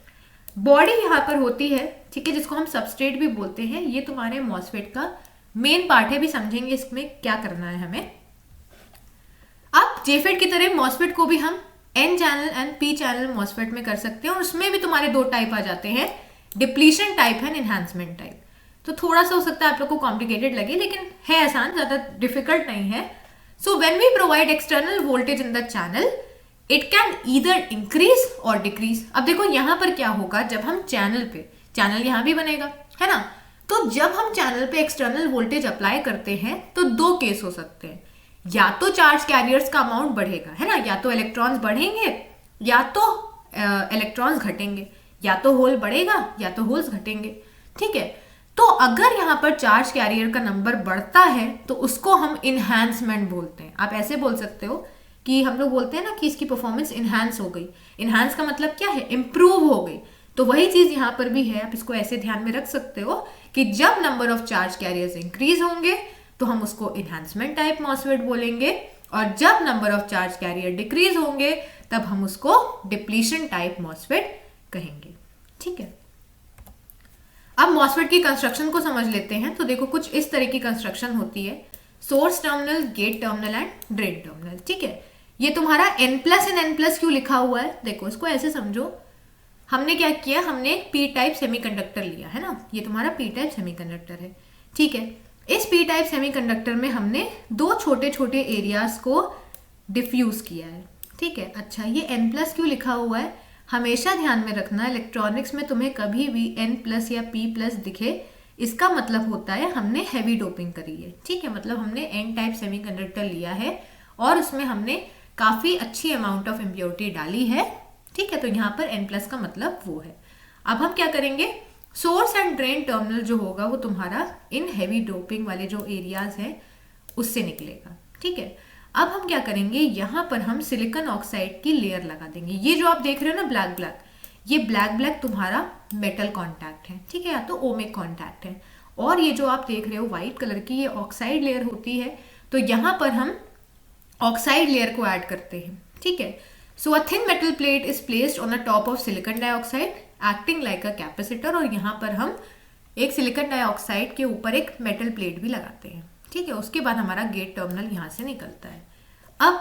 A: बॉडी यहाँ पर होती है, ठीक है, जिसको हम सबस्ट्रेट भी बोलते हैं। ये तुम्हारे मॉसफेट का मेन पार्ट है, भी समझेंगे इसमें क्या करना है हमें। अब जेफेट की तरह मॉसफेट को भी हम N channel and P channel MOSFET में कर सकते हैं, और उसमें भी तुम्हारे 2 टाइप आ जाते हैं, depletion type and enhancement type. तो थोड़ा सा हो सकता है आप लोग को कॉम्प्लिकेटेड लगे, लेकिन है आसान, ज्यादा डिफिकल्ट नहीं है। So when we provide external voltage in the channel, it can either increase or decrease. अब देखो यहां पर क्या होगा, जब हम चैनल पे, चैनल यहां भी बनेगा, है ना, तो जब हम चैनल पे एक्सटर्नल वोल्टेज अप्लाई करते हैं तो 2 केस हो सकते हैं। या तो चार्ज कैरियर्स का अमाउंट बढ़ेगा, है ना, या तो इलेक्ट्रॉन्स बढ़ेंगे या तो इलेक्ट्रॉन्स घटेंगे, या तो होल बढ़ेगा या तो होल्स घटेंगे। ठीक है, तो अगर यहाँ पर चार्ज कैरियर का नंबर बढ़ता है तो उसको हम इनहैंसमेंट बोलते हैं। आप ऐसे बोल सकते हो कि हम लोग बोलते हैं ना कि इसकी परफॉर्मेंस इनहैंस हो गई। इनहैंस का मतलब क्या है? इंप्रूव हो गई। तो वही चीज यहाँ पर भी है, आप इसको ऐसे ध्यान में रख सकते हो कि जब number of charge carriers increase होंगे तो हम उसको इनहैंसमेंट टाइप मॉसफेट बोलेंगे, और जब number of charge carrier decrease होंगे तब हम उसको डिप्लीशन टाइप मॉसफेट कहेंगे। ठीक है, अब मॉसफेट की कंस्ट्रक्शन को समझ लेते हैं। तो देखो कुछ इस तरह की कंस्ट्रक्शन होती है, source terminal, gate terminal and drain terminal. ठीक है, ये तुम्हारा n+n+ क्यों लिखा हुआ है? देखो इसको ऐसे समझो, हमने क्या किया, हमने एक पी टाइप सेमीकंडक्टर लिया है ना, ये तुम्हारा पी टाइप सेमीकंडक्टर है। ठीक है, इस पी टाइप सेमीकंडक्टर में हमने 2 छोटे छोटे एरियाज को डिफ्यूज किया है। ठीक है, अच्छा ये n+ क्यों लिखा हुआ है? हमेशा ध्यान में रखना, इलेक्ट्रॉनिक्स में तुम्हें कभी भी n+ या p+ दिखे, इसका मतलब होता है हमने हैवी डोपिंग करी है। ठीक है, मतलब हमने n टाइप सेमीकंडक्टर लिया है और उसमें हमने काफी अच्छी अमाउंट ऑफ इम्प्योरिटी डाली है। ठीक है, तो यहाँ पर n+ का मतलब वो है। अब हम क्या करेंगे, सोर्स एंड ड्रेन टर्मिनल जो होगा वो तुम्हारा इन हैवी डोपिंग वाले जो एरियाज हैं उससे निकलेगा। ठीक है, अब हम क्या करेंगे, यहाँ पर हम सिलिकॉन ऑक्साइड की लेयर लगा देंगे। ये जो आप देख रहे हो ना ब्लैक ब्लैक, ये ब्लैक ब्लैक तुम्हारा मेटल कांटेक्ट है। ठीक है, या तो ओमिक कांटेक्ट है, और ये जो आप देख रहे हो व्हाइट कलर की, ये ऑक्साइड लेयर होती है। तो यहाँ पर हम ऑक्साइड लेयर को ऐड करते हैं। ठीक है, so a thin metal plate is placed on the top of silicon dioxide acting like a capacitor, और यहाँ पर हम एक सिलिकॉन डाइऑक्साइड के ऊपर एक मेटल प्लेट भी लगाते हैं। ठीक है, उसके बाद हमारा गेट टर्मिनल यहाँ से निकलता है। अब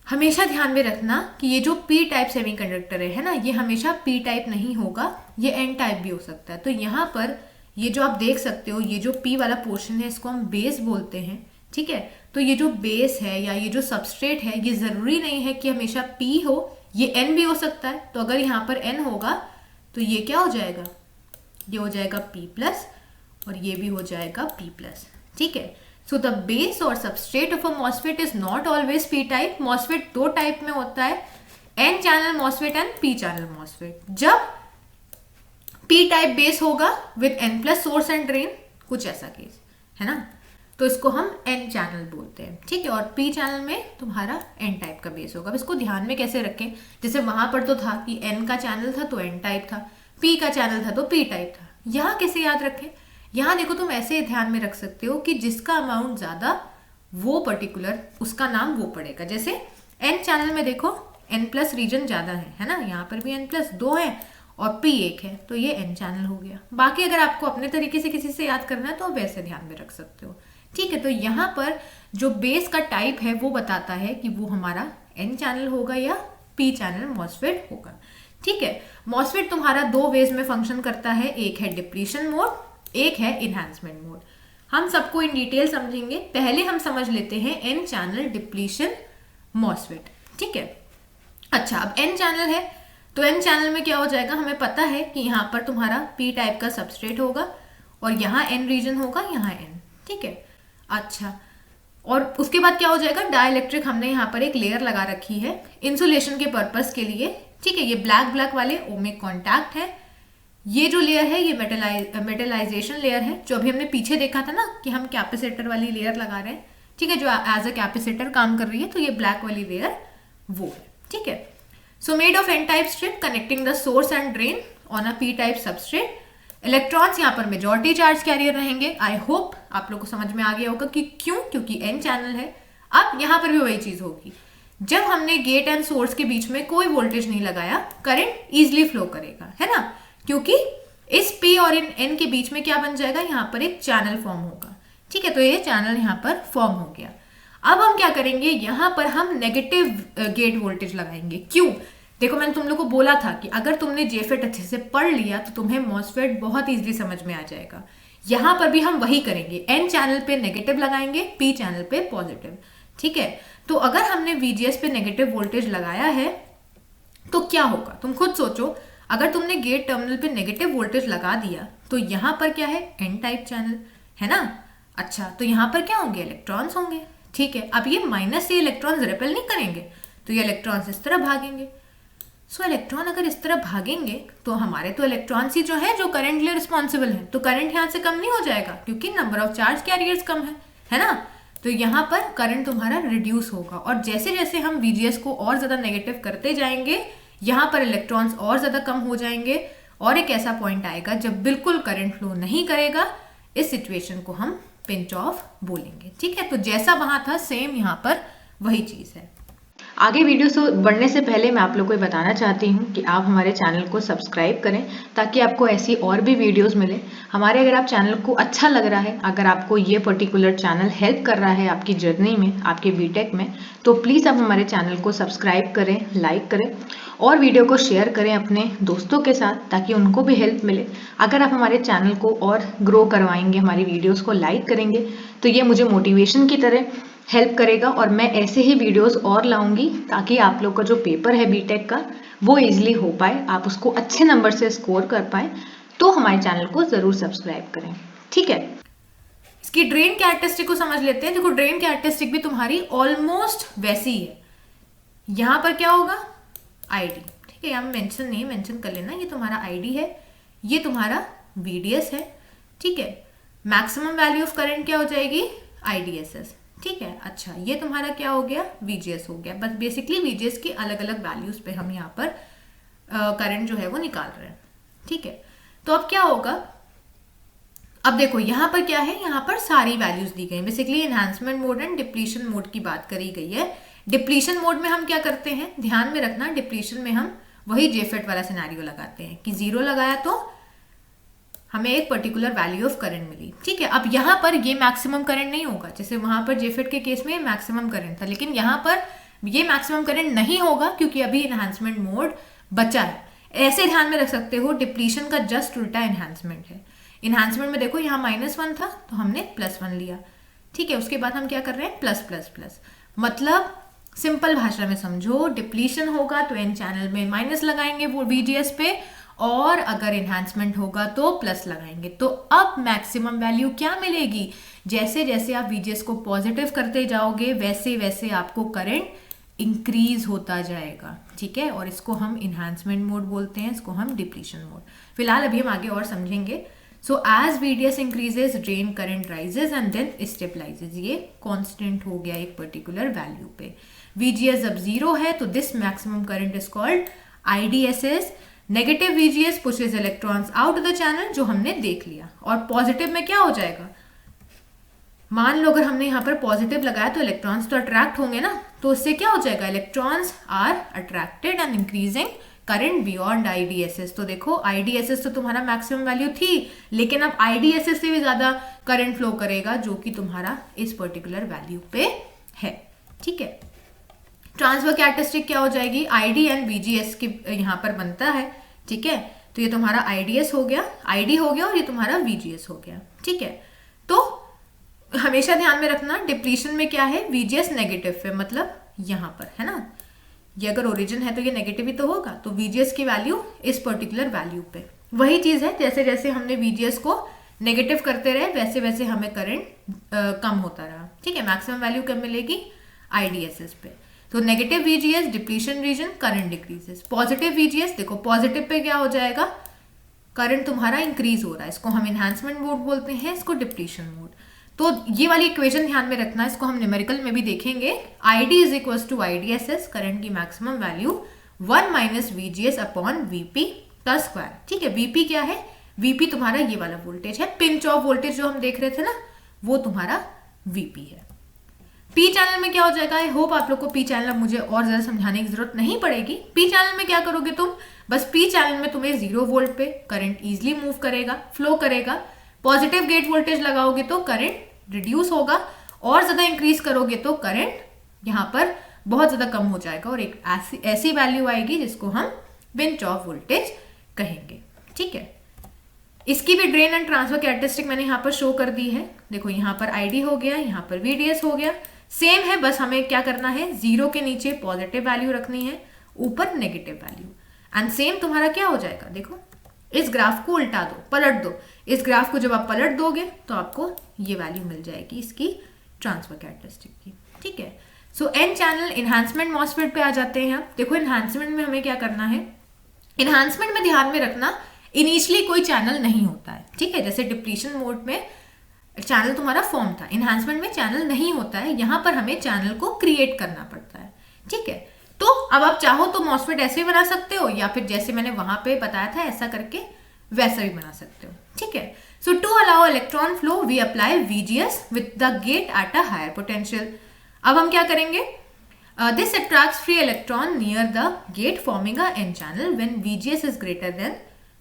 A: हमेशा ध्यान में रखना कि ये जो पी टाइप सेमीकंडक्टर है ना, ये हमेशा पी टाइप नहीं होगा, ये एन टाइप भी हो सकता है। तो यहाँ पर ये जो आप देख सकते हो, ये जो पी वाला पोर्शन है इसको हम बेस बोलते हैं। ठीक है, तो ये जो बेस है या ये जो सबस्ट्रेट है, ये जरूरी नहीं है कि हमेशा पी हो, ये एन भी हो सकता है। तो अगर यहाँ पर एन होगा तो ये क्या हो जाएगा, ये हो जाएगा p+, और ये भी हो जाएगा p+। ठीक है, so the base or substrate of a MOSFET is not always P type. MOSFET 2 type में होता है, N channel MOSFET and P channel MOSFET. जब पी टाइप बेस होगा with n+ source and drain, कुछ ऐसा केस है ना, तो इसको हम एन चैनल बोलते हैं। ठीक है, और पी चैनल में तुम्हारा एन टाइप का बेस होगा। अब इसको ध्यान में कैसे रखें, जैसे वहां पर तो था कि एन का चैनल था तो एन टाइप था, पी का चैनल था तो पी टाइप था। यहाँ कैसे याद रखें, यहाँ देखो तुम ऐसे ध्यान में रख सकते हो कि जिसका अमाउंट ज्यादा वो पर्टिकुलर उसका नाम वो पड़ेगा। जैसे एन चैनल में देखो n+ रीजन ज्यादा है ना, यहाँ पर भी n+ 2 है और p 1 है, तो ये एन चैनल हो गया। बाकी अगर आपको अपने तरीके से किसी से याद करना है तो वैसे ध्यान में रख सकते हो। ठीक है, तो यहाँ पर जो बेस का टाइप है वो बताता है कि वो हमारा एन चैनल होगा या पी चैनल मॉसफेट होगा। ठीक है, मॉसफेट तुम्हारा 2 वेज में फंक्शन करता है, एक है डिप्लीशन मोड, एक है इनहैंसमेंट मोड। हम सबको इन डिटेल समझेंगे, पहले हम समझ लेते हैं एन चैनल डिप्लीशन मॉसफेट। ठीक है, अच्छा अब एन चैनल है तो एन चैनल में क्या हो जाएगा, हमें पता है कि यहाँ पर तुम्हारा पी टाइप का सबस्ट्रेट होगा और यहाँ एन रीजन होगा, यहाँ एन। ठीक है, अच्छा और उसके बाद क्या हो जाएगा, डाइलेक्ट्रिक हमने यहाँ पर एक लेयर लगा रखी है इंसुलेशन के पर्पस के लिए। ठीक है, ये ब्लैक ब्लैक वाले ओमिक कॉन्टैक्ट है, ये जो लेयर है ये मेटलाइजेशन लेयर है, जो अभी हमने पीछे देखा था ना कि हम कैपेसिटर वाली लेयर लगा रहे हैं, ठीक है, जो एज अ कैपेसिटर काम कर रही है। तो ये ब्लैक वाली लेयर वो है, ठीक है। So made of N type strip connecting the source and drain on a P type substrate. Electrons यहाँ पर मेजॉरिटी चार्ज कैरियर रहेंगे। आई होप आप लोग को समझ में आ गया होगा कि क्यों, क्योंकि एन चैनल है। अब यहाँ पर भी वही चीज होगी, जब हमने गेट एंड सोर्स के बीच में कोई वोल्टेज नहीं लगाया, करंट इजिली फ्लो करेगा, है ना, क्योंकि इस P और इन N के बीच में क्या बन जाएगा, यहाँ पर एक चैनल फॉर्म होगा, ठीक है। तो ये चैनल यहाँ पर फॉर्म हो गया। अब हम क्या करेंगे, यहाँ पर हम नेगेटिव गेट वोल्टेज लगाएंगे। क्यों? देखो मैंने तुम लोग को बोला था कि अगर तुमने जेफेट अच्छे से पढ़ लिया तो तुम्हें मॉसफेट बहुत इजीली समझ में आ जाएगा। यहाँ पर भी हम वही करेंगे, N चैनल पे नेगेटिव लगाएंगे, P चैनल पे पॉजिटिव, ठीक है। तो अगर हमने VGS पे नेगेटिव वोल्टेज लगाया है तो क्या होगा, तुम खुद सोचो। अगर तुमने गेट टर्मिनल पे नेगेटिव वोल्टेज लगा दिया तो यहाँ पर क्या है, N टाइप चैनल है ना। अच्छा, तो यहाँ पर क्या होंगे, इलेक्ट्रॉन्स होंगे, ठीक है। अब ये माइनस से इलेक्ट्रॉन्स रिपेल नहीं करेंगे, तो ये इलेक्ट्रॉन्स इस तरह भागेंगे। सो इलेक्ट्रॉन अगर इस तरह भागेंगे तो हमारे तो इलेक्ट्रॉन्स ही जो है जो करंट लिए रिस्पॉन्सिबल है, तो करंट यहाँ से कम नहीं हो जाएगा क्योंकि नंबर ऑफ चार्ज कैरियर्स कम है ना। तो यहाँ पर करंट तुम्हारा रिड्यूस होगा, और जैसे जैसे हम VGS को और ज्यादा नेगेटिव करते जाएंगे, यहाँ पर इलेक्ट्रॉन्स और ज्यादा कम हो जाएंगे, और एक ऐसा पॉइंट आएगा जब बिल्कुल करंट फ्लो नहीं करेगा। इस सिचुएशन को हम पिंच ऑफ बोलेंगे, ठीक है। तो जैसा वहां था सेम यहाँ पर वही चीज है।
B: आगे वीडियो बढ़ने से पहले मैं आप लोग को बताना चाहती हूँ कि आप हमारे चैनल को सब्सक्राइब करें ताकि आपको ऐसी और भी वीडियोस मिले हमारे। अगर आप चैनल को अच्छा लग रहा है, अगर आपको ये पर्टिकुलर चैनल हेल्प कर रहा है आपकी जर्नी में, आपके बीटेक में, तो प्लीज़ आप हमारे चैनल को सब्सक्राइब करें, लाइक करें और वीडियो को शेयर करें अपने दोस्तों के साथ ताकि उनको भी हेल्प मिले। अगर आप हमारे चैनल को और ग्रो करवाएंगे, हमारी वीडियोज़ को लाइक करेंगे, तो ये मुझे मोटिवेशन की तरह हेल्प करेगा और मैं ऐसे ही वीडियोस और लाऊंगी ताकि आप लोग का जो पेपर है बीटेक का वो इजीली हो पाए, आप उसको अच्छे नंबर से स्कोर कर पाए। तो हमारे चैनल को जरूर सब्सक्राइब करें, ठीक है।
A: इसकी ड्रेन कैरेक्टरिस्टिक को समझ लेते हैं। देखो ड्रेन कैरेक्टरिस्टिक भी तुम्हारी ऑलमोस्ट वैसी है। यहाँ पर क्या होगा, ID, ठीक है, यहाँ मेंशन नहीं, मेंशन कर लेना, ये तुम्हारा ID है, ये तुम्हारा VDS है, ठीक है। मैक्सिमम वैल्यू ऑफ करंट क्या हो जाएगी, IDSS, ठीक है। अच्छा, ये तुम्हारा क्या हो गया, VGS हो गया। बस बेसिकली VGS की अलग अलग वैल्यूज पे हम यहाँ पर करंट जो है वो निकाल रहे हैं, ठीक है। तो अब क्या होगा, अब देखो यहाँ पर क्या है, यहाँ पर सारी वैल्यूज दी गई। Basically enhancement mode and depletion mode की बात करी गई है। डिप्लीशन मोड में हम क्या करते हैं, ध्यान में रखना, डिप्लीशन में हम वही जेफेट वाला सिनेरियो लगाते हैं कि 0 लगाया तो हमें एक पर्टिकुलर वैल्यू ऑफ करंट मिली, ठीक है। अब यहाँ पर ये मैक्सिमम करंट नहीं होगा, जैसे वहां पर जेफेट के केस में मैक्सिमम करंट था, लेकिन यहाँ पर ये मैक्सिमम करंट नहीं होगा क्योंकि अभी एनहांसमेंट मोड बचा है। ऐसे ध्यान में रख सकते हो, डिप्लीशन का जस्ट उल्टा एनहांसमेंट है। एनहांसमेंट में देखो यहाँ -1 था तो हमने +1 लिया, ठीक है। उसके बाद हम क्या कर रहे हैं, प्लस प्लस प्लस। मतलब सिंपल भाषा में समझो, डिप्लीशन होगा तो N चैनल में माइनस लगाएंगे वो VGS पे, और अगर एनहांसमेंट होगा तो प्लस लगाएंगे। तो अब मैक्सिमम वैल्यू क्या मिलेगी, जैसे जैसे आप VGS को पॉजिटिव करते जाओगे वैसे वैसे आपको करंट इंक्रीज होता जाएगा, ठीक है। और इसको हम एनहांसमेंट मोड बोलते हैं, इसको हम डिप्लीशन मोड। फिलहाल अभी हम आगे और समझेंगे। So as VDS increases drain current rises and then stabilises. ये कांस्टेंट हो गया एक पर्टिकुलर वैल्यू पे। VGS जब 0 है तो this maximum current is called IDSS। Negative VGS pushes electrons out of the channel, जो हमने देख लिया। और पॉजिटिव में क्या हो जाएगा, मान लो अगर हमने यहाँ पर पॉजिटिव लगाया तो इलेक्ट्रॉन्स तो अट्रैक्ट होंगे ना, तो उससे क्या हो जाएगा, electrons are attracted and increasing current beyond IDSS। तो देखो IDSS तो तुम्हारा मैक्सिमम वैल्यू थी, लेकिन अब IDSS से भी ज्यादा करंट फ्लो करेगा जो कि तुम्हारा इस पर्टिकुलर वैल्यू पे है, ठीक है। ट्रांसफर कैरेक्टरिस्टिक क्या हो जाएगी, ID एंड VGS की यहाँ पर बनता है, ठीक है। तो ये तुम्हारा IDS हो गया, ID हो गया, और ये तुम्हारा VGS हो गया, ठीक है। तो हमेशा ध्यान में रखना, डिप्लीशन में क्या है, VGS नेगेटिव है, मतलब यहाँ पर है ना, ये अगर ओरिजिन है तो ये नेगेटिव ही तो होगा। तो VGS की वैल्यू इस पर्टिकुलर वैल्यू पे, वही चीज है, जैसे जैसे हमने VGS को नेगेटिव करते रहे वैसे वैसे हमें करंट कम होता रहा, ठीक है। मैक्सिमम वैल्यू कब मिलेगी, IDSS पे। तो negative VGS depletion region, current decreases. Positive VGS देखो, पॉजिटिव पे क्या हो जाएगा, करंट तुम्हारा इंक्रीज हो रहा है, इसको हम एनहांसमेंट मोड बोलते हैं, इसको डिप्लीशन मोड। तो ये वाली इक्वेशन ध्यान में रखना, इसको हम न्यूमेरिकल में भी देखेंगे। ID is equal to IDSS, current की maximum value 1 minus VGS upon VP का स्क्वायर। ठीक है, VP क्या है? VP तुम्हारा ये वाला वोल्टेज है, पिंच ऑफ वोल्टेज जो हम देख रहे थे ना, वो तुम्हारा VP है। पी चैनल में क्या हो जाएगा? आई होप आप लोग को पी चैनल मुझे और ज्यादा समझाने की जरूरत नहीं पड़ेगी। पी चैनल में क्या करोगे तुम? बस पी चैनल में तुम्हें 0 वोल्ट पे करंट इजीली मूव करेगा, फ्लो करेगा। पॉजिटिव गेट वोल्टेज लगाओगे तो करंट रिड्यूस होगा, और ज्यादा इंक्रीज करोगे तो करंट यहाँ पर बहुत ज्यादा कम हो जाएगा, और एक ऐसी वैल्यू आएगी जिसको हम पिंच ऑफ वोल्टेज कहेंगे। ठीक है, इसकी भी ड्रेन एंड ट्रांसफर कैरेक्टरिस्टिक मैंने यहाँ पर शो कर दी है। देखो यहाँ पर ID हो गया, यहाँ पर VDS हो गया, सेम है, बस हमें क्या करना है, 0 के नीचे पॉजिटिव वैल्यू रखनी है, ऊपर नेगेटिव वैल्यू। एंड सेम तुम्हारा क्या हो जाएगा, देखो इस ग्राफ को उल्टा दो, पलट दो। इस ग्राफ को जब आप पलट दोगे तो आपको ये वैल्यू मिल जाएगी इसकी ट्रांसफर कैरेक्टरिस्टिक की। ठीक है, सो एन चैनल एनहांसमेंट मॉसफेट पे आ जाते हैं। देखो एनहांसमेंट में हमें क्या करना है, एनहांसमेंट में ध्यान में रखना इनिशियली कोई चैनल नहीं होता है। ठीक है, जैसे डिप्लीशन मोड में चैनल तुम्हारा फॉर्म था, एनहांसमेंट में चैनल नहीं होता है, यहाँ पर हमें चैनल को क्रिएट करना पड़ता है। ठीक है, तो अब आप चाहो तो मॉसफेट ऐसे बना सकते हो, या फिर जैसे मैंने वहां पे बताया था ऐसा करके वैसा भी बना सकते हो। ठीक है, so to allow electron flow we apply VGS with the gate at a higher potential. अब हम क्या करेंगे, this attracts free electron near the gate forming a N channel when VGS is greater than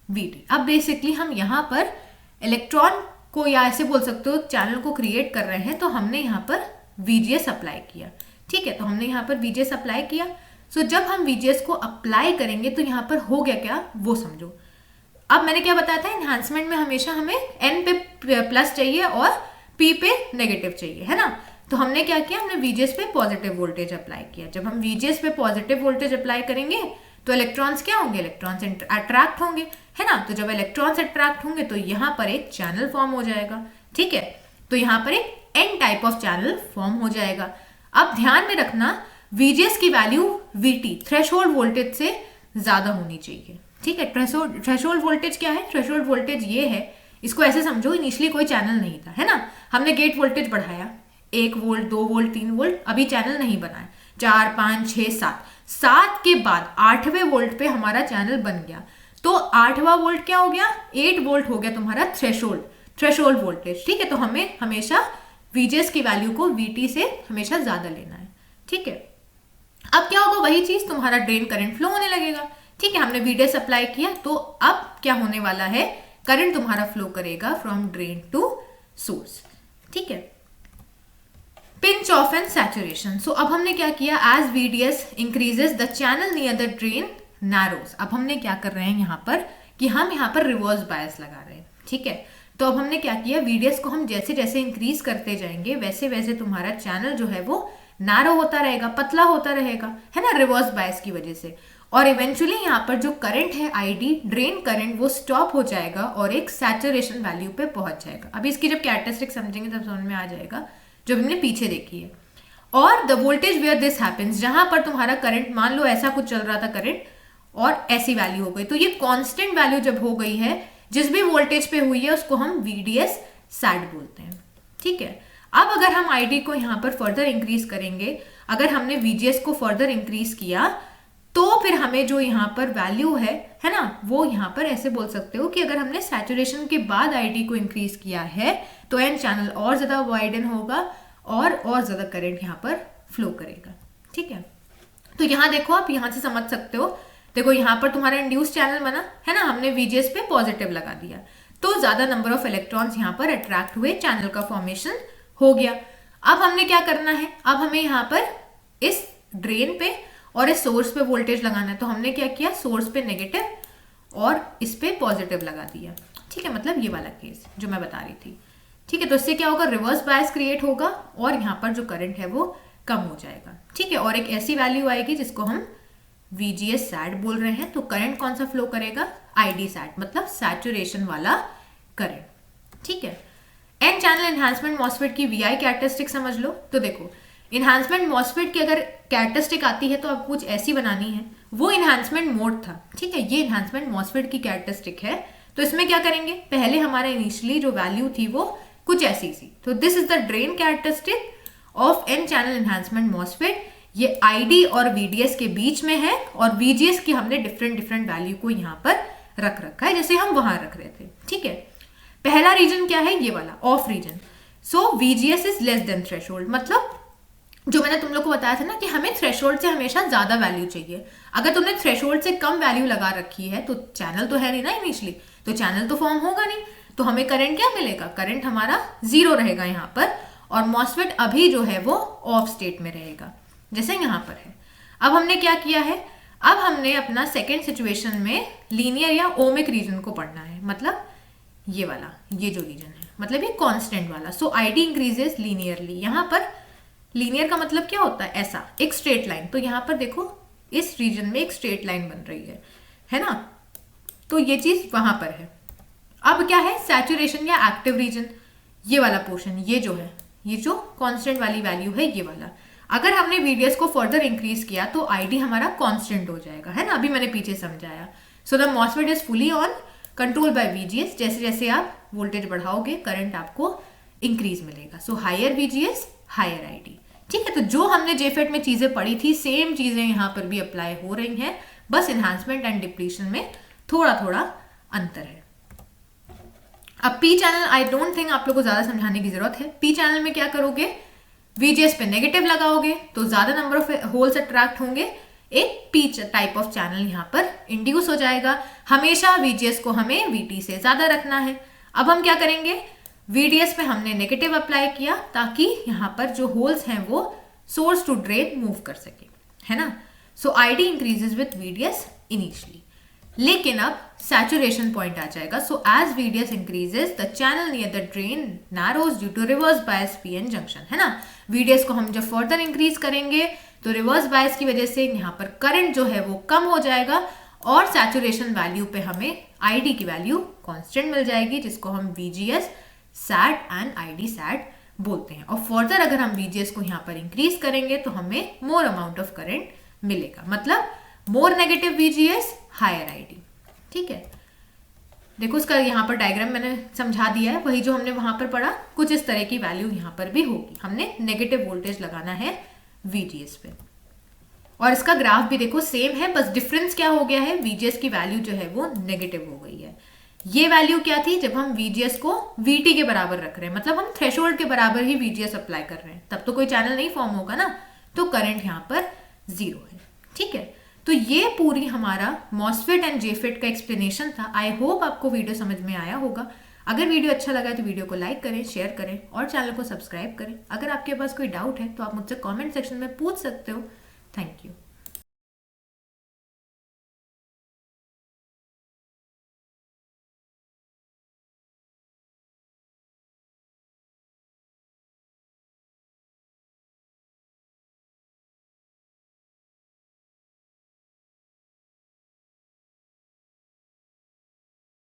A: VT। अब बेसिकली हम यहाँ पर इलेक्ट्रॉन को, या ऐसे बोल सकते हो चैनल को क्रिएट कर रहे हैं, तो हमने यहाँ पर VGS अप्लाई किया। ठीक है, तो हमने यहाँ पर VGS अप्लाई किया। सो जब हम VGS को अप्लाई करेंगे तो यहाँ पर हो गया क्या, वो समझो। अब मैंने क्या बताया था, एनहांसमेंट में हमेशा हमें N पे प्लस चाहिए और P पे नेगेटिव चाहिए, है ना। तो हमने क्या किया, हमने VGS पे पॉजिटिव वोल्टेज अप्लाई किया। जब हम VGS पे पॉजिटिव वोल्टेज अप्लाई करेंगे तो इलेक्ट्रॉन्स क्या होंगे, इलेक्ट्रॉन्स अट्रैक्ट होंगे, है ना। तो जब इलेक्ट्रॉन्स अट्रैक्ट होंगे तो यहाँ पर एक चैनल फॉर्म हो जाएगा। ठीक है, तो यहाँ पर एक N type of channel form हो जाएगा। अब ध्यान में रखना, VGS की वैल्यू VT थ्रेशोल्ड वोल्टेज से ज्यादा होनी चाहिए। ठीक है, थ्रेशोल्ड वोल्टेज क्या है, थ्रेशोल्ड वोल्टेज ये है, इसको ऐसे समझो, इनिशियली कोई चैनल नहीं था, है ना। हमने गेट वोल्टेज बढ़ाया 1 वोल्ट 2 वोल्ट 3 वोल्ट, अभी चैनल नहीं बनाए, 4 5 6 7 के बाद 8वें वोल्ट पे हमारा चैनल बन गया। तो 8वां वोल्ट क्या हो गया, 8 वोल्ट हो गया तुम्हारा थ्रेशोल्ड वोल्टेज। ठीक है, तो हमें हमेशा VGS की वैल्यू को VT से हमेशा ज्यादा लेना है। ठीक है, अब क्या होगा, वही चीज, तुम्हारा ड्रेन करंट फ्लो होने लगेगा। ठीक है, हमने VDS अप्लाई किया, तो अब क्या होने वाला है, करंट तुम्हारा फ्लो करेगा फ्रॉम ड्रेन टू सोर्स। ठीक है, pinch off and saturation. So अब हमने क्या किया, as VDS increases the channel near the drain narrows. अब हमने क्या कर रहे हैं यहाँ पर, कि हम यहाँ पर रिवर्स बायस लगा रहे हैं। ठीक है, तो अब हमने क्या किया, VDS को हम जैसे जैसे इंक्रीज करते जाएंगे वैसे वैसे तुम्हारा चैनल जो है वो नैरो होता रहेगा, पतला होता रहेगा, है ना, रिवर्स बायस की वजह से। और इवेंचुअली यहाँ पर जो करंट है ID ड्रेन करंट, वो स्टॉप हो जाएगा और एक सैचुरेशन वैल्यू पे पहुंच जाएगा। अभी इसकी जब कैरेक्टरिस्टिक समझेंगे तब समझ में आ जाएगा, जो हमने पीछे देखी है। और the voltage where this happens, जहां पर तुम्हारा करंट, मान लो ऐसा कुछ चल रहा था करंट, और ऐसी वैल्यू हो गई, तो ये कांस्टेंट वैल्यू जब हो गई है, जिस भी वोल्टेज पे हुई है, उसको हम VDS सैड बोलते हैं। ठीक है, अब अगर हम ID को यहाँ पर फर्दर इंक्रीज करेंगे, अगर हमने VGS को फर्दर इंक्रीज किया, तो फिर हमें जो यहाँ पर वैल्यू है ना, वो यहाँ पर ऐसे बोल सकते हो कि अगर हमने सैचुरेशन के बाद ID को इंक्रीज किया है तो N चैनल और ज्यादा वाइडन होगा और ज्यादा करंट यहाँ पर फ्लो करेगा। ठीक है, तो यहाँ देखो, आप यहाँ से समझ सकते हो, देखो यहाँ पर तुम्हारा इंड्यूस चैनल बना है ना, हमने VGS पे पॉजिटिव लगा दिया, तो ज्यादा नंबर ऑफ इलेक्ट्रॉन्स यहाँ पर अट्रैक्ट हुए, चैनल का फॉर्मेशन हो गया। अब हमने क्या करना है, अब हमें यहाँ पर इस ड्रेन पे और इस सोर्स पे वोल्टेज लगाना है। तो हमने क्या किया, सोर्स पे नेगेटिव और इस पे पॉजिटिव लगा दिया। ठीक है, मतलब ये वाला केस जो मैं बता रही थी। ठीक है, तो इससे क्या होगा, रिवर्स बायस क्रिएट होगा और यहाँ पर जो करंट है वो कम हो जाएगा। ठीक है, और एक ऐसी वैल्यू आएगी जिसको हम VGS सैड बोल रहे हैं। तो करंट कौन सा फ्लो करेगा, ID सैड, मतलब सैचुरेशन वाला करंट। ठीक है, एन चैनल एनहांसमेंट मॉसफेट की VI कैरेक्टरिस्टिक समझ लो। तो देखो, इन्हांसमेंट मॉसफेट की अगर कैरेक्टरिस्टिक आती है तो आपको कुछ ऐसी बनानी है, वो इन्हांसमेंट मोड था। ठीक है, ये इन्हांसमेंट मॉसफेट की कैरेक्टरिस्टिक है। तो इसमें क्या करेंगे, पहले हमारा इनिशियली जो वैल्यू थी वो कुछ ऐसी थी। तो this is the drain characteristic of N channel enhancement MOSFET. ये आईडी और वीडीएस के बीच में है और वीजीएस की हमने डिफरेंट वैल्यू को यहाँ पर रख रखा है जैसे हम वहां रख रहे थे। ठीक है, पहला रीजन क्या है, ये वाला off region. So VGS is less than threshold, मतलब जो मैंने तुम लोग को बताया था ना कि हमें थ्रेशोल्ड से हमेशा ज्यादा वैल्यू चाहिए। अगर तुमने थ्रेशोल्ड से कम वैल्यू लगा रखी है तो चैनल तो है नहीं ना इनिशियली, तो चैनल तो फॉर्म होगा नहीं, तो हमें करंट क्या मिलेगा, करंट हमारा 0 रहेगा यहाँ पर, और मॉसफेट अभी जो है वो ऑफ स्टेट में रहेगा जैसे यहाँ पर है। अब हमने क्या किया है, अब हमने अपना सेकेंड सिचुएशन में लीनियर या ओमिक रीजन को पढ़ना है, मतलब ये वाला, ये जो रीजन है, मतलब ये कांस्टेंट वाला। सो आईडी इंक्रीजेस लीनियरली। यहाँ पर लीनियर का मतलब क्या होता है, ऐसा एक स्ट्रेट लाइन। तो यहाँ पर देखो इस रीजन में एक स्ट्रेट लाइन बन रही है ना, तो ये चीज वहां पर है। अब क्या है, सैचुरेशन या एक्टिव रीजन, ये वाला पोर्शन, ये जो है, ये जो कांस्टेंट वाली वैल्यू है ये वाला। अगर हमने वीडीएस को फर्दर इंक्रीज किया तो आईडी हमारा कांस्टेंट हो जाएगा, है ना, अभी मैंने पीछे समझाया। So the MOSFET is fully on, control by VGS. जैसे जैसे आप वोल्टेज बढ़ाओगे करंट आपको इंक्रीज मिलेगा। So higher VGS higher ID. ठीक है, तो जो हमने जेफेट में चीजें पढ़ी थी सेम चीजें यहाँ पर भी अप्लाई हो रही हैं, बस एनहांसमेंट एंड डिप्लीशन में थोड़ा थोड़ा अंतर है। अब P channel I don't think आप लोग को ज्यादा समझाने की जरूरत है। पी चैनल में क्या करोगे, वीजीएस पे नेगेटिव लगाओगे तो ज्यादा नंबर ऑफ होल्स अट्रैक्ट होंगे, एक पी टाइप ऑफ चैनल यहाँ पर इंड्यूस हो जाएगा। हमेशा वीजीएस को हमें वीटी से ज्यादा रखना है। अब हम क्या करेंगे, वीडीएस पे हमने नेगेटिव अप्लाई किया ताकि यहाँ पर जो होल्स हैं वो सोर्स टू ड्रेन मूव कर सके, है ना। So ID increases with VDS initially, लेकिन अब सैचुरेशन पॉइंट आ जाएगा। So as VDS increases the channel near the drain narrows due to reverse bias PN junction, है ना। वीडीएस को हम जब फर्दर इंक्रीज करेंगे तो रिवर्स बायस की वजह से यहाँ पर करंट जो है वो कम हो जाएगा और सैचुरेशन वैल्यू पे हमें आईडी की वैल्यू कांस्टेंट मिल जाएगी, जिसको हम VGS sat and ID set बोलते हैं। और फर्दर अगर हम वीजीएस को यहाँ पर इंक्रीज करेंगे तो हमें मोर अमाउंट ऑफ करंट मिलेगा, मतलब more negative VGS higher ID. ठीक है, देखो उसका यहाँ पर डायग्राम मैंने समझा दिया है, वही जो हमने वहां पर पढ़ा, कुछ इस तरह की वैल्यू यहाँ पर भी होगी। हमने नेगेटिव वोल्टेज लगाना है वीजीएस पे, और इसका ग्राफ भी देखो सेम है, बस डिफरेंस क्या हो गया है, वीजीएस की वैल्यू जो है वो नेगेटिव हो गई है। ये वैल्यू क्या थी, जब हम वीजीएस को वीटी के बराबर रख रहे हैं, मतलब हम थ्रेशोल्ड के बराबर ही वीजीएस अप्लाई कर रहे हैं, तब तो कोई चैनल नहीं फॉर्म होगा ना, तो करंट यहाँ पर 0 है। ठीक है, तो ये पूरी हमारा मॉसफेट एंड जेफेट का एक्सप्लेनेशन था। आई होप आपको वीडियो समझ में आया होगा। अगर वीडियो अच्छा लगा तो वीडियो को लाइक करें, शेयर करें और चैनल को सब्सक्राइब करें। अगर आपके पास कोई डाउट है तो आप मुझसे कमेंट सेक्शन में पूछ सकते हो। Thank you.